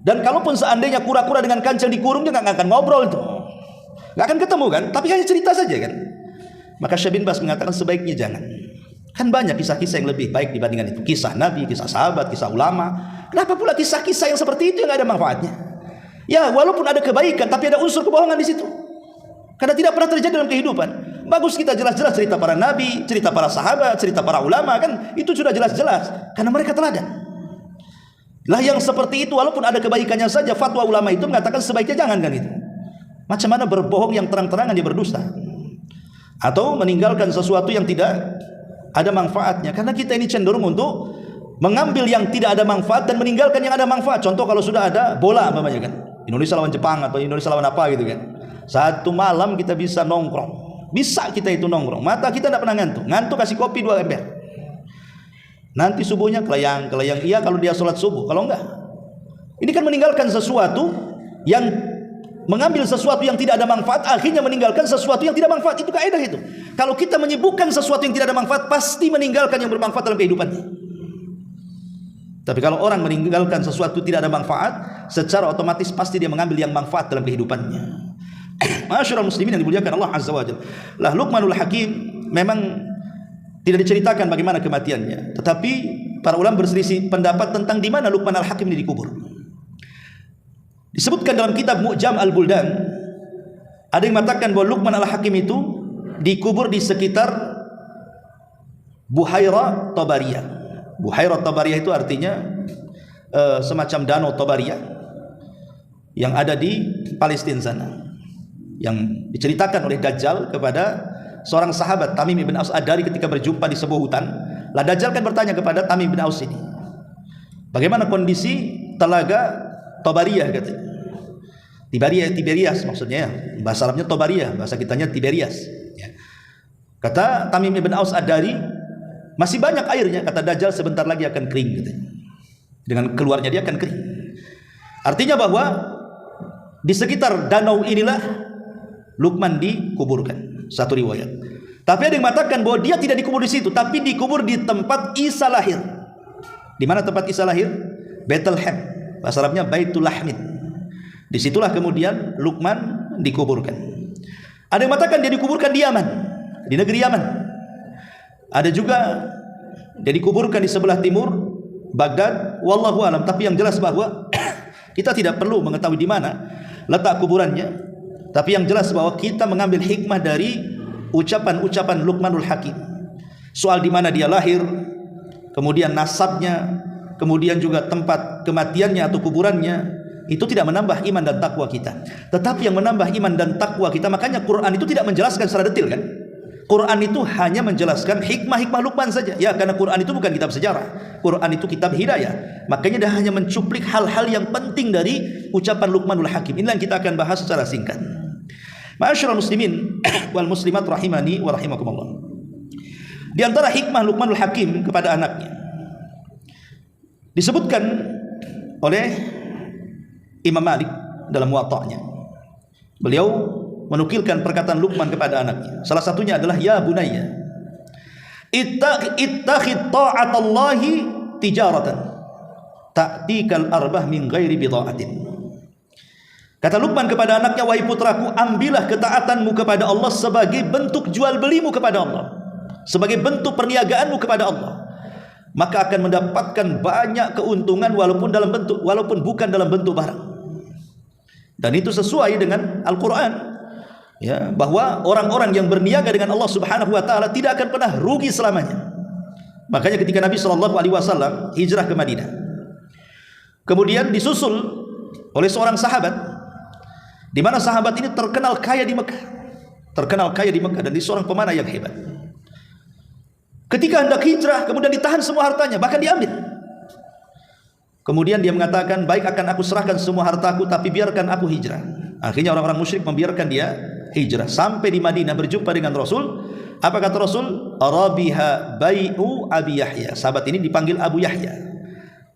Dan kalaupun seandainya kura-kura dengan kancil dikurung, dia nggak akan ngobrol itu. Nggak akan ketemu kan. Tapi hanya cerita saja kan. Maka Syekh bin Baz mengatakan sebaiknya jangan. Kan banyak kisah-kisah yang lebih baik dibandingkan itu. Kisah Nabi, kisah sahabat, kisah ulama. Kenapa pula kisah-kisah yang seperti itu yang nggak ada manfaatnya? Ya, walaupun ada kebaikan, tapi ada unsur kebohongan di situ. Karena tidak pernah terjadi dalam kehidupan. Bagus kita jelas-jelas cerita para nabi, cerita para sahabat, cerita para ulama, kan itu sudah jelas-jelas. Karena mereka teladan. Lah yang seperti itu, walaupun ada kebaikannya saja, fatwa ulama itu mengatakan sebaiknya jangan kan itu. Macam mana berbohong yang terang-terangan dia berdusta? Atau meninggalkan sesuatu yang tidak ada manfaatnya, karena kita ini cenderung untuk mengambil yang tidak ada manfaat dan meninggalkan yang ada manfaat. Contoh kalau sudah ada bola umpamanya kan, Indonesia lawan Jepang atau Indonesia lawan apa gitu kan, satu malam kita bisa nongkrong, bisa kita itu nongkrong, mata kita tidak pernah ngantuk kasih kopi 2 ember, nanti subuhnya kelayang iya kalau dia sholat subuh, kalau enggak ini kan meninggalkan sesuatu yang mengambil sesuatu yang tidak ada manfaat, akhirnya meninggalkan sesuatu yang tidak manfaat. Itu kaidah itu. Kalau kita menyibukkan sesuatu yang tidak ada manfaat, pasti meninggalkan yang bermanfaat dalam kehidupannya. Tapi kalau orang meninggalkan sesuatu tidak ada manfaat, secara otomatis pasti dia mengambil yang manfaat dalam kehidupannya. Masyaallah muslimin yang dimuliakan Allah Azza wa Jalla. Lah Luqmanul Hakim memang tidak diceritakan bagaimana kematiannya, tetapi para ulama berselisih pendapat tentang di mana Luqman Al-Hakim ini dikubur. Disebutkan dalam kitab Mu'jam Al-Buldan, ada yang mengatakan bahwa Luqman Al-Hakim itu dikubur di sekitar Buhairah Tabariyah. Buhairah Tabariyah itu artinya semacam danau Tabariyah yang ada di Palestina sana, yang diceritakan oleh Dajjal kepada seorang sahabat Tamim bin Aus Ad-Dari ketika berjumpa di sebuah hutan. Lah Dajjal kan bertanya kepada Tamim bin Aus ini, bagaimana kondisi telaga Tabariyah katanya. Tiberias maksudnya ya. Bahasa Arabnya Tabariyah, bahasa kitanya Tiberias ya. Kata Tamim bin Aus Ad-Dari, masih banyak airnya, kata Dajjal sebentar lagi akan kering katanya. Dengan keluarnya dia akan kering. Artinya bahwa di sekitar danau inilah Luqman dikuburkan, satu riwayat. Tapi ada yang mengatakan bahwa dia tidak dikubur di situ, tapi dikubur di tempat Isa lahir. Di mana tempat Isa lahir? Bethlehem. Bahasa Arabnya Baitul Lahmin. Disitulah kemudian Luqman dikuburkan. Ada yang mengatakan dia dikuburkan di Yaman, di negeri Yaman. Ada juga dia dikuburkan di sebelah timur Baghdad, wallahu alam. Tapi yang jelas bahwa kita tidak perlu mengetahui di mana letak kuburannya. Tapi yang jelas bahwa kita mengambil hikmah dari ucapan-ucapan Luqmanul Hakim. Soal di mana dia lahir, kemudian nasabnya, kemudian juga tempat kematiannya atau kuburannya, itu tidak menambah iman dan takwa kita. Tetapi yang menambah iman dan takwa kita, makanya Quran itu tidak menjelaskan secara detail kan. Quran itu hanya menjelaskan hikmah-hikmah Luqman saja. Ya, karena Quran itu bukan kitab sejarah. Quran itu kitab hidayah. Makanya dia hanya mencuplik hal-hal yang penting dari ucapan Luqmanul Hakim. Inilah yang kita akan bahas secara singkat. Ma'asyiral muslimin wal muslimat rahimani wa rahimakumullah. Di antara hikmah Luqmanul Hakim kepada anaknya, disebutkan oleh Imam Malik dalam Muwatta'nya. Beliau menukilkan perkataan Luqman kepada anaknya. Salah satunya adalah ya bunayya ittakhid ta'atallahi tijaratan ta'tikal arbah min ghairi bida'atin. Kata Luqman kepada anaknya, wahai putraku, ambillah ketaatanmu kepada Allah sebagai bentuk jual belimu kepada Allah, sebagai bentuk perniagaanmu kepada Allah, maka akan mendapatkan banyak keuntungan walaupun bukan dalam bentuk barang. Dan itu sesuai dengan Al-Quran ya, bahwa orang-orang yang berniaga dengan Allah Subhanahu wa taala tidak akan pernah rugi selamanya. Makanya ketika Nabi SAW hijrah ke Madinah, kemudian disusul oleh seorang sahabat, di mana sahabat ini terkenal kaya di Mekah, dan dia seorang pemanah yang hebat. Ketika hendak hijrah, kemudian ditahan semua hartanya, bahkan diambil. Kemudian dia mengatakan, baik, akan aku serahkan semua hartaku, tapi biarkan aku hijrah. Akhirnya orang-orang musyrik membiarkan dia hijrah. Sampai di Madinah berjumpa dengan Rasul. Apa kata Rasul? Arabiha bai'u Abi Yahya. Sahabat ini dipanggil Abu Yahya.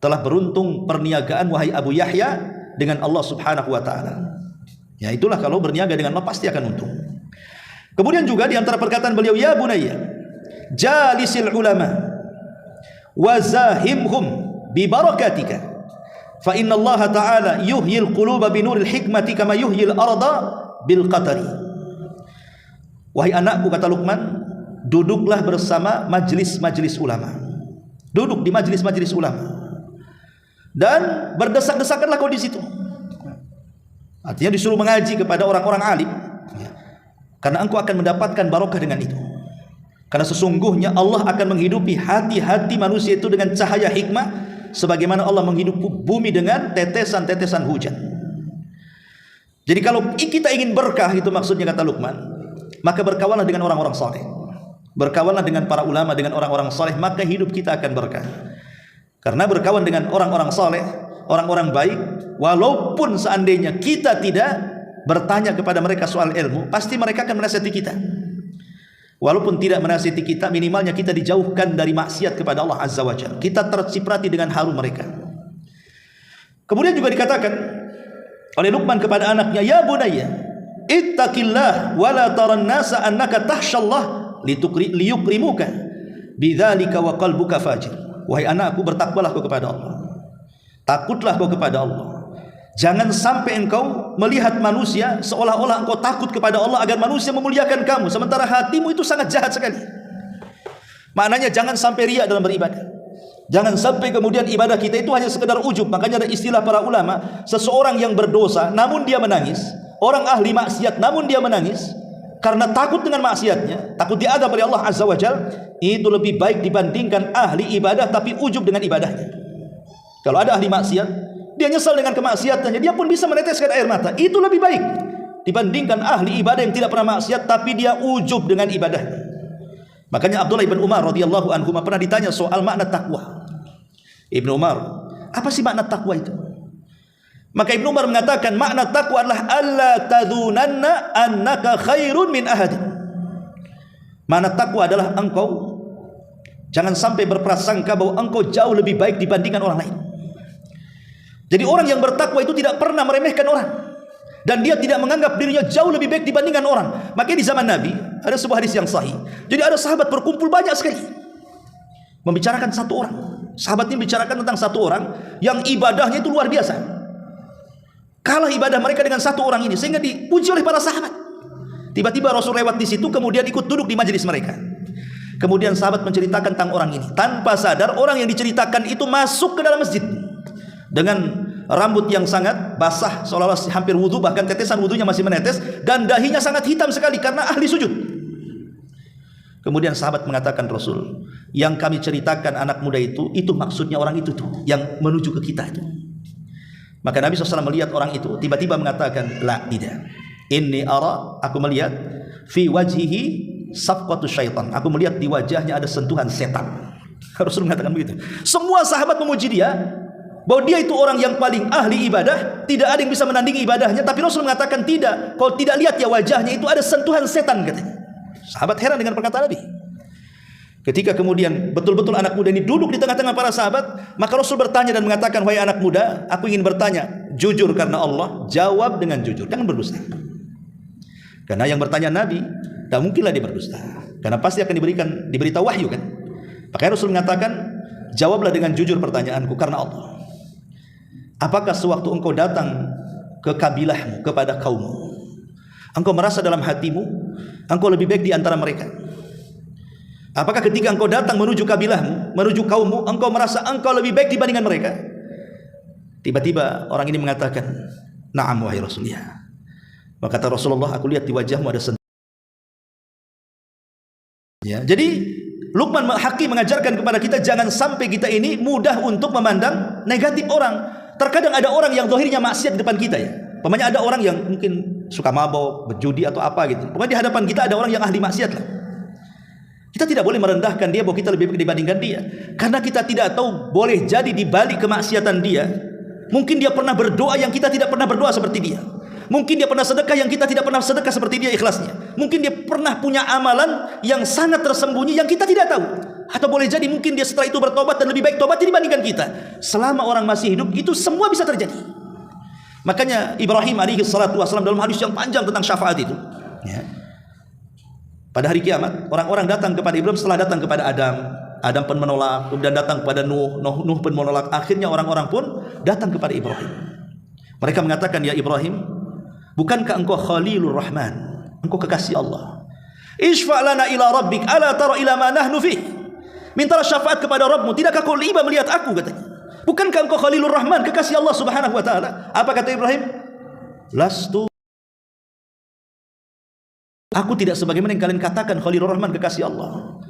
Telah beruntung perniagaan wahai Abu Yahya dengan Allah Subhanahu wa ta'ala. Ya itulah kalau berniaga dengan Allah pasti akan untung. Kemudian juga di antara perkataan beliau, ya bunayya jalisil ulama wa zahimhum bi barakatika fa inna Allah ta'ala yuhyil quluba bi nuril hikmati kama yuhyil arda bil qatari. Wahai anakku, kata Luqman, duduklah bersama majlis-majlis ulama. Duduk di majlis-majlis ulama dan berdesak-desakanlah kau di situ. Artinya disuruh mengaji kepada orang-orang alim, karena engkau akan mendapatkan barokah dengan itu. Karena sesungguhnya Allah akan menghidupi hati-hati manusia itu dengan cahaya hikmah, sebagaimana Allah menghidupi bumi dengan tetesan-tetesan hujan. Jadi kalau kita ingin berkah, itu maksudnya kata Luqman, maka berkawanlah dengan orang-orang saleh. Berkawanlah dengan para ulama, dengan orang-orang saleh, maka hidup kita akan berkah. Karena berkawan dengan orang-orang saleh, orang-orang baik, walaupun seandainya kita tidak bertanya kepada mereka soal ilmu, pasti mereka akan menasihati kita. Walaupun tidak menasihati kita, minimalnya kita dijauhkan dari maksiat kepada Allah Azza wa Jalla. Kita terciprati dengan harum mereka. Kemudian juga dikatakan oleh Luqman kepada anaknya, ya bunayya ittaqillah wa la taran nasa annaka tahshallah liyukrimuka bidzalika wa qalbuka fajir. Wahai anakku, bertakwalah kau kepada Allah. Takutlah kau kepada Allah. Jangan sampai engkau melihat manusia seolah-olah engkau takut kepada Allah agar manusia memuliakan kamu, sementara hatimu itu sangat jahat sekali. Maknanya jangan sampai riya dalam beribadah. Jangan sampai kemudian ibadah kita itu hanya sekedar ujub. Makanya ada istilah para ulama, seseorang yang berdosa namun dia menangis, orang ahli maksiat namun dia menangis karena takut dengan maksiatnya, takut diadab oleh Allah Azza wa Jalla, itu lebih baik dibandingkan ahli ibadah tapi ujub dengan ibadahnya. Kalau ada ahli maksiat, dia nyesal dengan kemaksiatannya, dia pun bisa meneteskan air mata. Itu lebih baik dibandingkan ahli ibadah yang tidak pernah maksiat tapi dia ujub dengan ibadahnya. Makanya Abdullah ibn Umar radhiyallahu anhu pernah ditanya soal makna takwa. Ibnu Umar, apa sih makna takwa itu? Maka Ibnu Umar mengatakan makna takwa adalah alla tadhunanna annaka khairun min ahad. Makna takwa adalah engkau jangan sampai berprasangka bahwa engkau jauh lebih baik dibandingkan orang lain. Jadi orang yang bertakwa itu tidak pernah meremehkan orang, dan dia tidak menganggap dirinya jauh lebih baik dibandingkan orang. Makanya di zaman Nabi ada sebuah hadis yang sahih. Jadi ada sahabat berkumpul banyak sekali membicarakan satu orang. Sahabat ini bicarakan tentang satu orang yang ibadahnya itu luar biasa. Kalah ibadah mereka dengan satu orang ini sehingga dipuji oleh para sahabat. Tiba-tiba Rasul lewat di situ, kemudian ikut duduk di majelis mereka. Kemudian sahabat menceritakan tentang orang ini. Tanpa sadar orang yang diceritakan itu masuk ke dalam masjid dengan rambut yang sangat basah, seolah-olah hampir wudhu, bahkan tetesan wudhunya masih menetes, dan dahinya sangat hitam sekali karena ahli sujud. Kemudian sahabat mengatakan, Rasul, yang kami ceritakan anak muda itu maksudnya orang itu tuh yang menuju ke kita itu. Maka Nabi SAW melihat orang itu, tiba-tiba mengatakan, la, tidak. Inni ara, aku melihat fi wajhihi safqatu syaitan. Aku melihat di wajahnya ada sentuhan setan. Rasul mengatakan begitu. Semua sahabat memuji dia, bahwa dia itu orang yang paling ahli ibadah, tidak ada yang bisa menandingi ibadahnya. Tapi Rasul mengatakan tidak, kalau tidak lihat ya wajahnya itu ada sentuhan setan, katanya. Sahabat heran dengan perkataan Nabi. Ketika kemudian betul-betul anak muda ini duduk di tengah-tengah para sahabat, maka Rasul bertanya dan mengatakan, wahai anak muda, aku ingin bertanya, jujur karena Allah, jawab dengan jujur, jangan berdusta. Karena yang bertanya Nabi, tak mungkinlah dia berdusta, karena pasti akan diberitahu wahyu kan. Makanya Rasul mengatakan, jawablah dengan jujur pertanyaanku karena Allah. Apakah sewaktu engkau datang ke kabilahmu, kepada kaummu, engkau merasa dalam hatimu engkau lebih baik di antara mereka? Apakah ketika engkau datang menuju kabilahmu, menuju kaummu, engkau merasa engkau lebih baik dibandingkan mereka? Tiba-tiba orang ini mengatakan, na'am wahai Rasulullah. Maka kata Rasulullah, aku lihat di wajahmu ada sentuhan. Ya, jadi Luqman Hakim mengajarkan kepada kita, jangan sampai kita ini mudah untuk memandang negatif orang. Terkadang ada orang yang zahirnya maksiat di depan kita ya. Pokoknya ada orang yang mungkin suka mabok, berjudi atau apa gitu. Pokoknya di hadapan kita ada orang yang ahli maksiat lah. Kita tidak boleh merendahkan dia bahwa kita lebih baik dibandingkan dia. Karena kita tidak tahu, boleh jadi di balik kemaksiatan dia, mungkin dia pernah berdoa yang kita tidak pernah berdoa seperti dia. Mungkin dia pernah sedekah yang kita tidak pernah sedekah seperti dia ikhlasnya. Mungkin dia pernah punya amalan yang sangat tersembunyi yang kita tidak tahu. Atau boleh jadi mungkin dia setelah itu bertobat dan lebih baik tobatnya dibandingkan kita. Selama orang masih hidup, itu semua bisa terjadi. Makanya Ibrahim alaihi salatu wasallam dalam hadis yang panjang tentang syafaat itu, ya, pada hari kiamat orang-orang datang kepada Ibrahim setelah datang kepada Adam pun menolak, kemudian datang kepada Nuh pun menolak, akhirnya orang-orang pun datang kepada Ibrahim. Mereka mengatakan, ya Ibrahim, bukankah engkau Khalilur Rahman, engkau kekasih Allah? Ishfa' lana ila rabbik ala tara ila ma nahnu fi. Mintalah syafaat kepada Rabbmu, tidakkah kau iba melihat aku, katanya. Bukankah engkau Khalilur Rahman, kekasih Allah Subhanahu wa taala? Apa kata Ibrahim? Lastu, aku tidak sebagaimana yang kalian katakan Khalilur Rahman, kekasih Allah.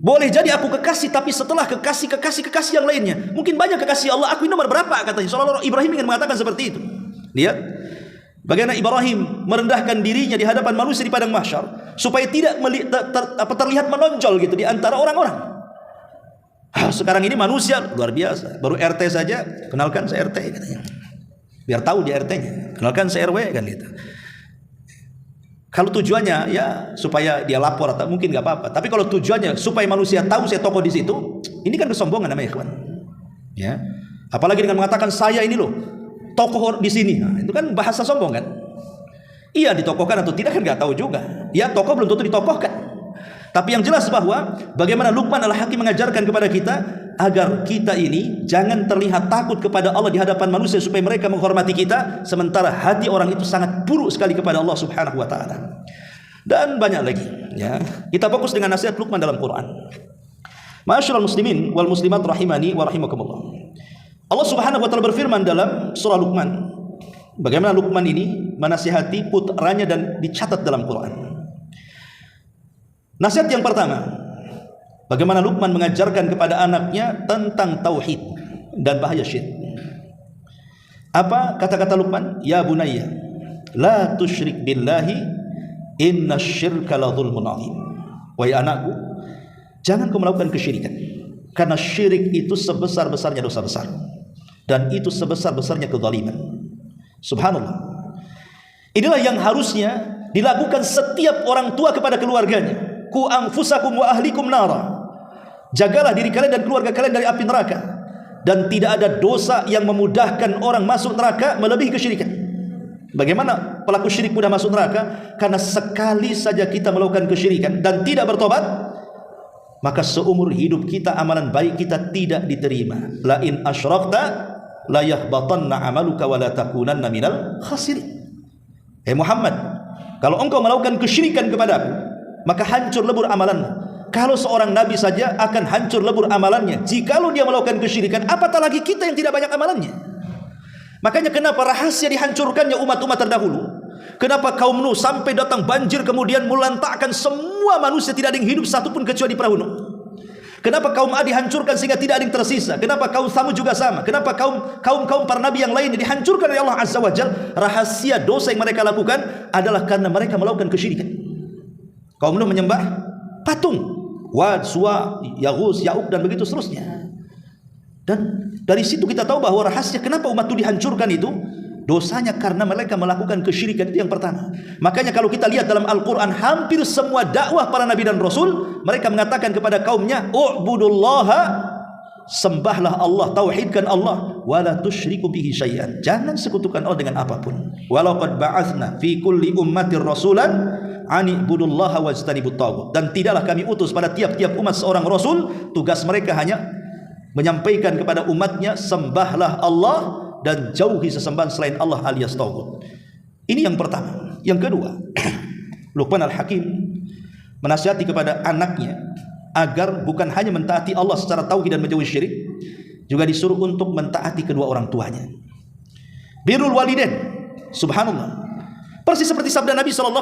Boleh jadi aku kekasih, tapi setelah kekasih yang lainnya, mungkin banyak kekasih Allah, aku ini nomor berapa, katanya. Seolah-olah Ibrahim ingin mengatakan seperti itu. Lihat bagaimana Ibrahim merendahkan dirinya di hadapan manusia di padang mahsyar supaya tidak terlihat menonjol gitu di antara orang-orang. Sekarang ini manusia luar biasa, baru RT saja kenalkan saya RT, katanya. Biar tahu dia RT-nya, kenalkan saya RW, kan gitu. Kalau tujuannya ya supaya dia lapor atau mungkin nggak apa-apa. Tapi kalau tujuannya supaya manusia tahu saya tokoh di situ, ini kan kesombongan namanya, kawan. Ya, apalagi dengan mengatakan saya ini loh tokoh di sini. Nah, itu kan bahasa sombong kan? Iya, ditokohkan atau tidak kan nggak tahu juga. Ya, tokoh belum tentu ditokohkan. Tapi yang jelas bahwa bagaimana Luqman Al-Hakim mengajarkan kepada kita agar kita ini jangan terlihat takut kepada Allah di hadapan manusia supaya mereka menghormati kita, sementara hati orang itu sangat buruk sekali kepada Allah Subhanahu wa taala. Dan banyak lagi, ya. Kita fokus dengan nasihat Luqman dalam Quran. Ma'asyiral muslimin wal muslimat rahimani wa rahimakumullah. Allah Subhanahu wa taala berfirman dalam surah Luqman, bagaimana Luqman ini menasihati putranya dan dicatat dalam Quran. Nasihat yang pertama, bagaimana Luqman mengajarkan kepada anaknya tentang tauhid dan bahaya syirik. Apa kata-kata Luqman? Ya bunayya, la tusyrik billahi, innasyirka la dzulmun adzim. Wahai anakku, jangan kau melakukan kesyirikan, karena syirik itu sebesar-besarnya dosa besar, dan itu sebesar-besarnya kezaliman. Subhanallah. Inilah yang harusnya dilakukan setiap orang tua kepada keluarganya. Ku anfusakum wa ahlikum nara. Jagalah diri kalian dan keluarga kalian dari api neraka. Dan tidak ada dosa yang memudahkan orang masuk neraka melebihi kesyirikan. Bagaimana pelaku syirik mudah masuk neraka? Karena sekali saja kita melakukan kesyirikan dan tidak bertobat, maka seumur hidup kita amalan baik kita tidak diterima. La in asyrakta la yahbatanna amaluka wa la takunanna minal khasirin. Muhammad, kalau engkau melakukan kesyirikan kepadaku, maka hancur lebur amalanmu. Kalau seorang nabi saja akan hancur lebur amalannya, jikalau dia melakukan kesyirikan, apatah lagi kita yang tidak banyak amalannya. Makanya kenapa rahasia dihancurkannya umat-umat terdahulu, kenapa kaum Nuh sampai datang banjir kemudian melantakkan semua manusia, tidak ada yang hidup satupun kecuali perahu Nuh. Kenapa kaum Ad dihancurkan sehingga tidak ada yang tersisa? Kenapa kaum Tsamud juga sama? Kenapa kaum para nabi yang lain dihancurkan oleh Allah Azza wa Jalla? Rahasia dosa yang mereka lakukan adalah karena mereka melakukan kesyirikan. Kaum Nuh menyembah patung, Wad, Suwa, Yaghus, Ya'uq dan begitu seterusnya. Dan dari situ kita tahu bahwa rahasia kenapa umat itu dihancurkan itu dosanya karena mereka melakukan kesyirikan. Itu yang pertama. Makanya kalau kita lihat dalam Al-Quran, hampir semua dakwah para nabi dan rasul, mereka mengatakan kepada kaumnya, u'budullaha, sembahlah Allah, tauhidkan Allah, wala tusyriku bihi syai'an, jangan sekutukan Allah dengan apapun. Walaqad ba'atsna fi kulli ummatir rasulan ani ibudullaha wajtanibut taghut. Dan tidaklah kami utus pada tiap-tiap umat seorang rasul, tugas mereka hanya menyampaikan kepada umatnya, sembahlah Allah dan jauhi sesembahan selain Allah alias taghut. Ini yang pertama. Yang kedua, Luqman Al-Hakim menasihati kepada anaknya agar bukan hanya mentaati Allah secara tauhid dan menjauhi syirik, juga disuruh untuk mentaati kedua orang tuanya. Birrul walidain, subhanallah. Persis seperti sabda Nabi SAW.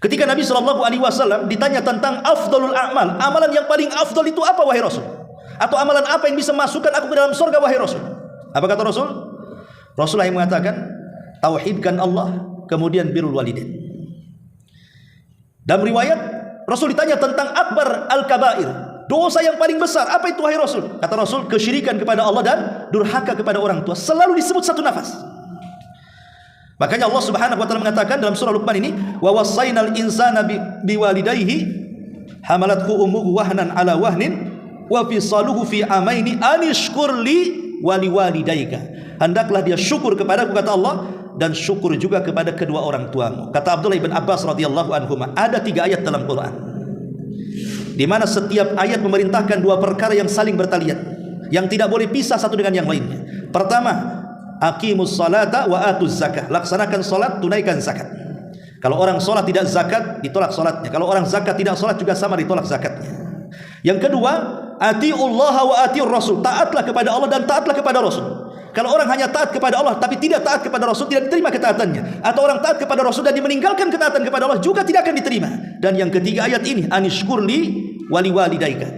Ketika Nabi SAW ditanya tentang afdalul a'mal, amalan yang paling afdal itu apa wahai Rasul? Atau amalan apa yang bisa masukkan aku ke dalam surga wahai Rasul? Apa kata Rasul? Rasulullah yang mengatakan, tauhidkan Allah, kemudian birrul walidain. Dalam riwayat Rasul ditanya tentang akbar al-kabair, dosa yang paling besar, apa itu wahai Rasul? Kata Rasul, kesyirikan kepada Allah dan durhaka kepada orang tua. Selalu disebut satu nafas. Makanya Allah Subhanahu wa taala mengatakan dalam surah Luqman ini, wa wassaynal insana biwalidayhi hamalathu ummuhu wahnan ala wahnin wa fisaluhu fi amaini anishkur li waliwalidayka. Hendaklah dia syukur kepadaku, kata Allah, dan syukur juga kepada kedua orang tuamu. Kata Abdullah bin Abbas radhiyallahu anhu, ada 3 ayat dalam Quran di mana setiap ayat memerintahkan 2 perkara yang saling bertalian, yang tidak boleh pisah satu dengan yang lainnya. Pertama, aqimus salata wa atuz zakah. Laksanakan salat, tunaikan zakat. Kalau orang salat tidak zakat, ditolak salatnya. Kalau orang zakat tidak salat juga sama, ditolak zakatnya. Yang kedua, atiullaha wa atiur rasul. Taatlah kepada Allah dan taatlah kepada Rasul. Kalau orang hanya taat kepada Allah tapi tidak taat kepada Rasul, tidak diterima ketaatannya. Atau orang taat kepada Rasul dan meninggalkan ketaatan kepada Allah, juga tidak akan diterima. Dan yang ketiga ayat ini, anishkurli waliwalidayka.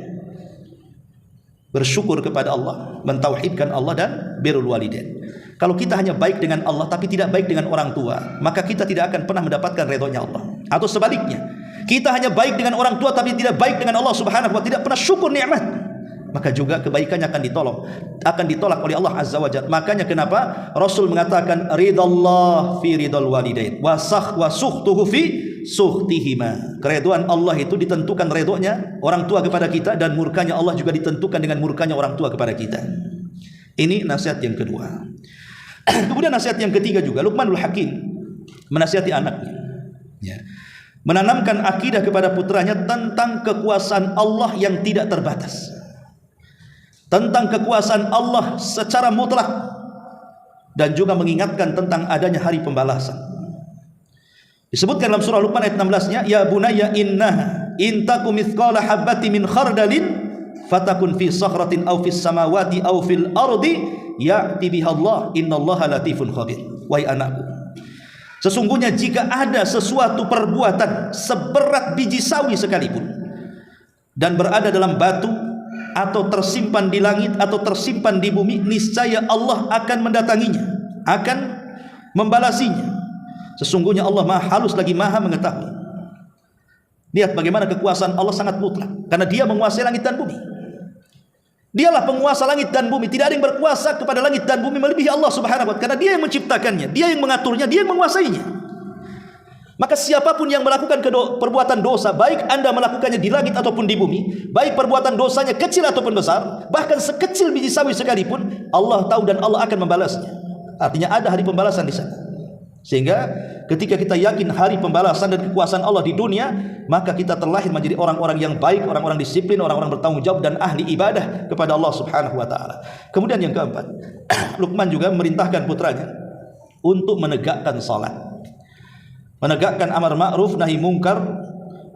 Bersyukur kepada Allah, mentauhidkan Allah dan birrul walidain. Kalau kita hanya baik dengan Allah tapi tidak baik dengan orang tua, maka kita tidak akan pernah mendapatkan ridhonya Allah. Atau sebaliknya, kita hanya baik dengan orang tua tapi tidak baik dengan Allah Subhanahu wa taala, tidak pernah syukur nikmat, maka juga kebaikannya akan ditolak oleh Allah Azza wa Jalla. Makanya kenapa Rasul mengatakan ridallah fi ridal walidain wa sukhtuhu fi sukhtihima. Keridhaan Allah itu ditentukan ridhonya orang tua kepada kita, dan murkanya Allah juga ditentukan dengan murkanya orang tua kepada kita. Ini nasihat yang kedua. Kemudian nasihat yang ketiga juga, Luqmanul Hakim menasihati anaknya, ya, menanamkan akidah kepada putranya tentang kekuasaan Allah yang tidak terbatas, tentang kekuasaan Allah secara mutlak, dan juga mengingatkan tentang adanya hari pembalasan. Disebutkan dalam surah Luqman ayat 16-nya, ya bunayya innaha in takum mithqala habbati min khardalin fatakun fi sakhratin aw fis samawati aw fil ardi ya'ti biha Allah innallaha latifun khabir. Wahai anakku, sesungguhnya jika ada sesuatu perbuatan seberat biji sawi sekalipun dan berada dalam batu atau tersimpan di langit atau tersimpan di bumi, niscaya Allah akan mendatanginya, akan membalasinya. Sesungguhnya Allah Maha halus lagi Maha mengetahui. Lihat bagaimana kekuasaan Allah sangat mutlak, karena Dia menguasai langit dan bumi. Dialah penguasa langit dan bumi. Tidak ada yang berkuasa kepada langit dan bumi melebihi Allah Subhanahu wa taala, karena Dia yang menciptakannya, Dia yang mengaturnya, Dia yang menguasainya. Maka siapapun yang melakukan perbuatan dosa, baik Anda melakukannya di langit ataupun di bumi, baik perbuatan dosanya kecil ataupun besar, bahkan sekecil biji sawi sekalipun, Allah tahu dan Allah akan membalasnya. Artinya ada hari pembalasan di sana. Sehingga ketika kita yakin hari pembalasan dan kekuasaan Allah di dunia, maka kita terlahir menjadi orang-orang yang baik, orang-orang disiplin, orang-orang bertanggung jawab dan ahli ibadah kepada Allah Subhanahu wa taala. Kemudian yang keempat, Luqman juga memerintahkan putranya untuk menegakkan salat, menegakkan amar ma'ruf nahi mungkar,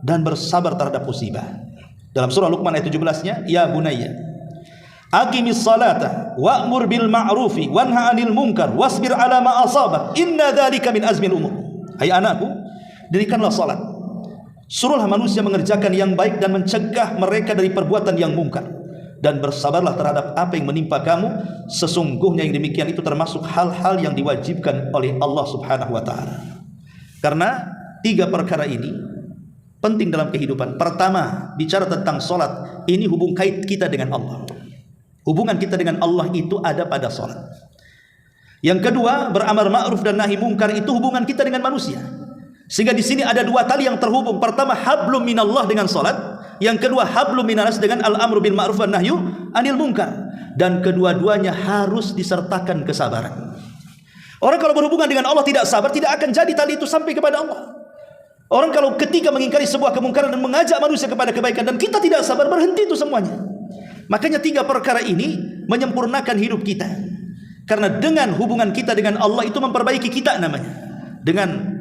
dan bersabar terhadap musibah. Dalam surah Luqman ayat 17-nya, ya bunayya aqimis salata wa'mur bil ma'rufi wanha 'anil munkar wasbir 'ala ma asabak inna dzalika min azmil umur. Hai anakku, dirikanlah salat, suruhlah manusia mengerjakan yang baik dan mencegah mereka dari perbuatan yang mungkar, dan bersabarlah terhadap apa yang menimpa kamu, sesungguhnya yang demikian itu termasuk hal-hal yang diwajibkan oleh Allah Subhanahu wa taala. Karena 3 perkara ini penting dalam kehidupan. Pertama, bicara tentang salat, ini hubung kait kita dengan Allah. Hubungan kita dengan Allah itu ada pada salat. Yang kedua, beramar ma'ruf dan nahi mungkar itu hubungan kita dengan manusia. Sehingga di sini ada 2 tali yang terhubung. Pertama, hablum minallah dengan salat. Yang kedua, hablum minanas dengan al-amru bil ma'ruf wan nahyu anil munkar. Dan kedua-duanya harus disertakan kesabaran. Orang kalau berhubungan dengan Allah tidak sabar, tidak akan jadi tali itu sampai kepada Allah. Orang kalau ketika mengingkari sebuah kemungkaran dan mengajak manusia kepada kebaikan dan kita tidak sabar, berhenti itu semuanya. Makanya 3 perkara ini menyempurnakan hidup kita. Karena dengan hubungan kita dengan Allah itu memperbaiki kita namanya. Dengan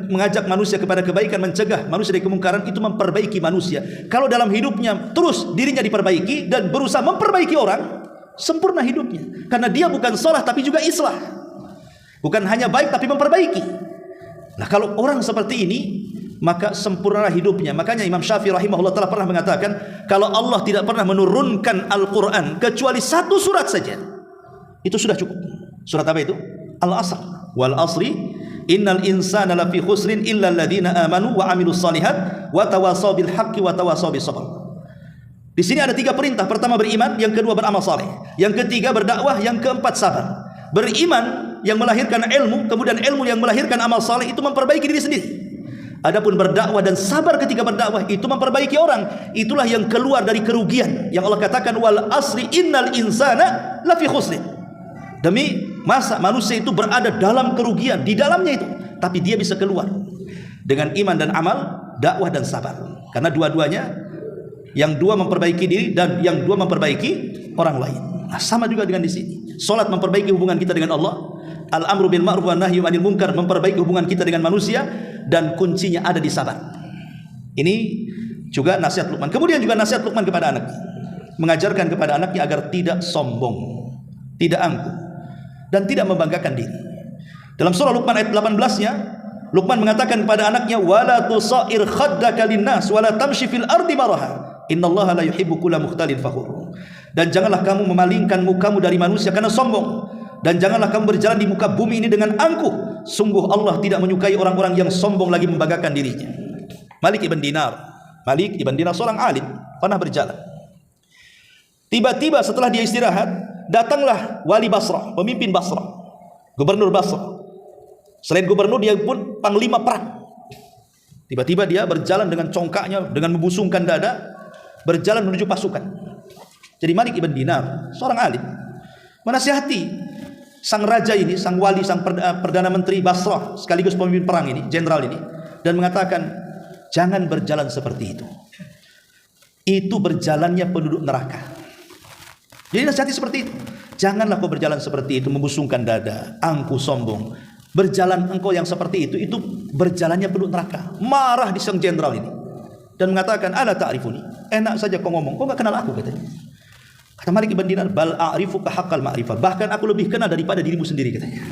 mengajak manusia kepada kebaikan, mencegah manusia dari kemungkaran, itu memperbaiki manusia. Kalau dalam hidupnya terus dirinya diperbaiki dan berusaha memperbaiki orang, sempurna hidupnya. Karena dia bukan salah tapi juga islah. Bukan hanya baik tapi memperbaiki. Nah, kalau orang seperti ini, maka sempurnalah hidupnya. Makanya Imam Syafi'i rahimahullah telah pernah mengatakan, kalau Allah tidak pernah menurunkan Al-Quran kecuali 1 surat saja, itu sudah cukup. Surat apa itu? Al-Asr. Wal asri innal insana lafi khusrin illa alladhina amanu wa amilus salihat wa tawasaw bil haqqi wa tawasaw bis sabr. Di sini ada 3 perintah. Pertama beriman, yang kedua beramal saleh, yang ketiga berdakwah, yang keempat sabar. Beriman yang melahirkan ilmu, kemudian ilmu yang melahirkan amal saleh, itu memperbaiki diri sendiri. Adapun berdakwah dan sabar ketika berdakwah itu memperbaiki orang. Itulah yang keluar dari kerugian yang Allah katakan wal asri innal insana lafi khusrin. Demi masa manusia itu berada dalam kerugian di dalamnya itu, tapi dia bisa keluar dengan iman dan amal, dakwah dan sabar. Karena dua-duanya, yang dua memperbaiki diri dan yang dua memperbaiki orang lain. Nah, sama juga dengan di sini. Salat memperbaiki hubungan kita dengan Allah. Al-amru bil ma'ruf wan nahyu 'anil munkar memperbaiki hubungan kita dengan manusia, dan kuncinya ada di sabar. Ini juga nasihat Luqman. Kemudian juga nasihat Luqman kepada anaknya, mengajarkan kepada anaknya agar tidak sombong, tidak angkuh, dan tidak membanggakan diri. Dalam surah Luqman ayat 18-nya, Luqman mengatakan kepada anaknya, wala tusair khaddaka linnas wala tamshi fil ardi maraha innallaha la yuhibbu kulla mukhtalin fakhur. Dan janganlah kamu memalingkan mukamu dari manusia karena sombong, dan janganlah kamu berjalan di muka bumi ini dengan angkuh. Sungguh Allah tidak menyukai orang-orang yang sombong lagi membanggakan dirinya. Malik ibn Dinar seorang alim, pernah berjalan. Tiba-tiba setelah dia istirahat, datanglah wali Basrah, pemimpin Basrah, gubernur Basrah. Selain gubernur, dia pun panglima perang. Tiba-tiba dia berjalan dengan congkaknya, dengan membusungkan dada, berjalan menuju pasukan. Jadi Malik ibn Dinar, seorang alim, menasihati sang raja ini, sang wali, sang perdana menteri Basrah, sekaligus pemimpin perang ini, jenderal ini, dan mengatakan, jangan berjalan seperti itu. Itu berjalannya penduduk neraka. Jadi nasihati seperti itu. Janganlah kau berjalan seperti itu, membusungkan dada, angkuh, sombong. Berjalan engkau yang seperti itu berjalannya penduduk neraka. Marah di sang jenderal ini dan mengatakan, ala ta'rifuni, enak saja kau ngomong, kau enggak kenal aku, katanya. Kata Malik ibn Dinar, bal a'rifuka haqqal ma'rifah, bahkan aku lebih kenal daripada dirimu sendiri, katanya.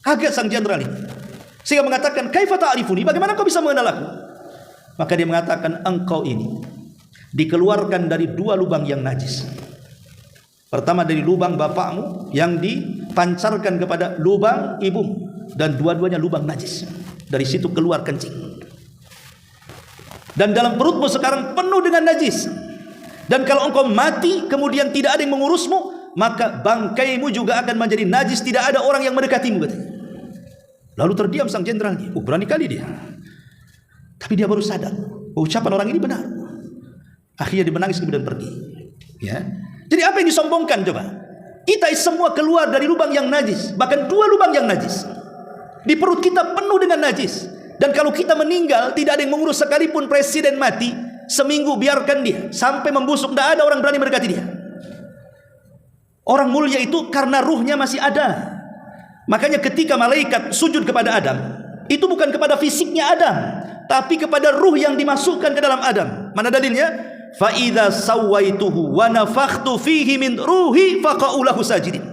Kaget sang jenderal ini, sehingga mengatakan, kaifa ta'rifuni, bagaimana kau bisa mengenal aku? Maka dia mengatakan, engkau ini dikeluarkan dari dua lubang yang najis. Pertama dari lubang bapakmu yang dipancarkan kepada lubang ibumu, dan dua-duanya lubang najis. Dari situ keluar kencing. Dan dalam perutmu sekarang penuh dengan najis. Dan kalau engkau mati kemudian tidak ada yang mengurusmu, maka bangkaimu juga akan menjadi najis, tidak ada orang yang mendekatimu, katanya. Lalu terdiam sang jenderal. Berani kali dia. Tapi dia baru sadar, ucapan orang ini benar. Akhirnya dia menangis kemudian pergi. Ya. Jadi apa yang disombongkan coba? Kita semua keluar dari lubang yang najis, bahkan dua lubang yang najis. Di perut kita penuh dengan najis. Dan kalau kita meninggal, tidak ada yang mengurus, sekalipun presiden mati, seminggu biarkan dia sampai membusuk, tidak ada orang berani mendekati dia. Orang mulia itu karena ruhnya masih ada. Makanya ketika malaikat sujud kepada Adam, itu bukan kepada fisiknya Adam, tapi kepada ruh yang dimasukkan ke dalam Adam. Mana dalilnya? Fa idza sawaituhu wa nafakhtu fihi min ruhi faqa'u lahu sajidin.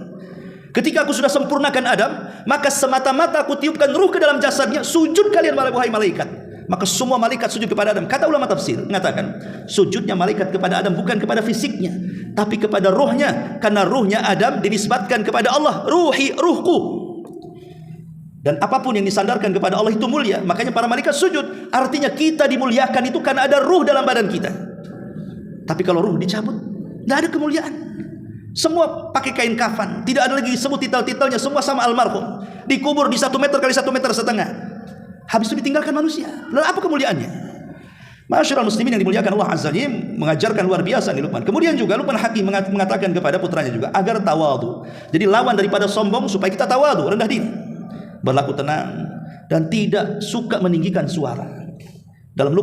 Ketika aku sudah sempurnakan Adam, maka semata-mata aku tiupkan ruh ke dalam jasadnya, sujud kalian wahai malaikat. Maka semua malaikat sujud kepada Adam. Kata ulama tafsir mengatakan, sujudnya malaikat kepada Adam bukan kepada fisiknya, tapi kepada ruhnya, karena ruhnya Adam dinisbatkan kepada Allah, ruhi, ruhku. Dan apapun yang disandarkan kepada Allah itu mulia. Makanya para malaikat sujud. Artinya kita dimuliakan itu karena ada ruh dalam badan kita. Tapi kalau ruh dicabut, tidak ada kemuliaan. Semua pakai kain kafan, tidak ada lagi disebut titel-titelnya, semua sama almarhum. Dikubur di 1 meter kali 1,5 meter. Habis itu ditinggalkan manusia. Lalu apa kemuliaannya? Masyarul muslimin yang dimuliakan Allah Azza wa Jalla, mengajarkan luar biasa nih Luqman. Kemudian juga Luqman Hakim mengatakan kepada putranya juga agar tawadhu. Jadi lawan daripada sombong supaya kita tawadhu, rendah diri, berlaku tenang, dan tidak suka meninggikan suara. Dalam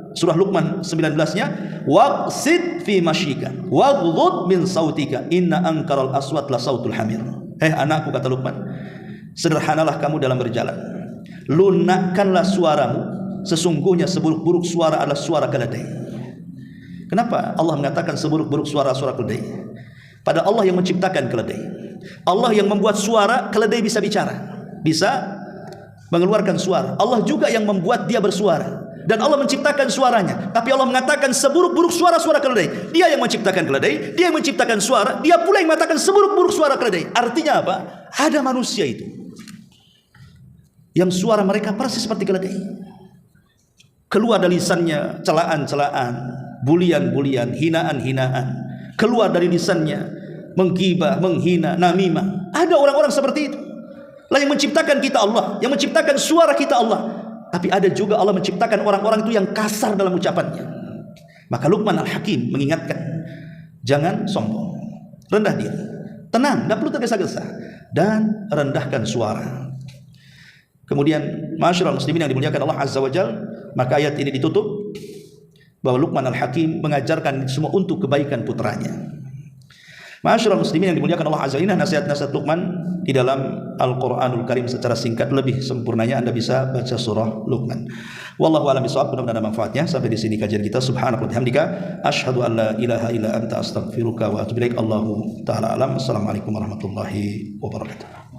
surah Luqman 19-nya, waqsid fi masyika waghdud min sautika inna ankaral aswat la sautul hamir. Anakku, kata Luqman, sederhanalah kamu dalam berjalan, lunakkanlah suaramu, sesungguhnya seburuk-buruk suara adalah suara keledai. Kenapa Allah mengatakan seburuk-buruk suara keledai? Pada Allah yang menciptakan keledai, Allah yang membuat suara keledai bisa bicara, bisa mengeluarkan suara. Allah juga yang membuat dia bersuara, dan Allah menciptakan suaranya. Tapi Allah mengatakan seburuk-buruk suara keledai. Dia yang menciptakan keledai, dia yang menciptakan suara, dia pula yang mengatakan seburuk-buruk suara keledai. Artinya apa? Ada manusia itu yang suara mereka persis seperti keledai. Keluar dari lisannya celaan-celaan, bulian-bulian, hinaan-hinaan. Keluar dari lisannya menggibah, menghina, namimah. Ada orang-orang seperti itu. Lah yang menciptakan kita Allah, yang menciptakan suara kita Allah. Tapi ada juga Allah menciptakan orang-orang itu yang kasar dalam ucapannya. Maka Luqman Al-Hakim mengingatkan, jangan sombong. rendah diri, tenang, tidak perlu tergesa-gesa, dan rendahkan suara. Kemudian ma'asyiral muslimin yang dimuliakan Allah Azza wa Jalla, maka ayat ini ditutup bahwa Luqman Al-Hakim mengajarkan semua untuk kebaikan putranya. Ma'asyiral muslimin yang dimuliakan Allah Azza wa Jalla, nasihat-nasihat Luqman di dalam Al-Qur'anul Karim secara singkat. Lebih sempurnanya Anda bisa baca surah Luqman. Wallahu a'lam bishawab. Mudah-mudahan ada manfaatnya. Sampai di sini kajian kita. Subhanaka wa bihamdika asyhadu an la ilaha illa anta astaghfiruka wa atubu ilaik. Allahu taala alam. Assalamualaikum warahmatullahi wabarakatuh.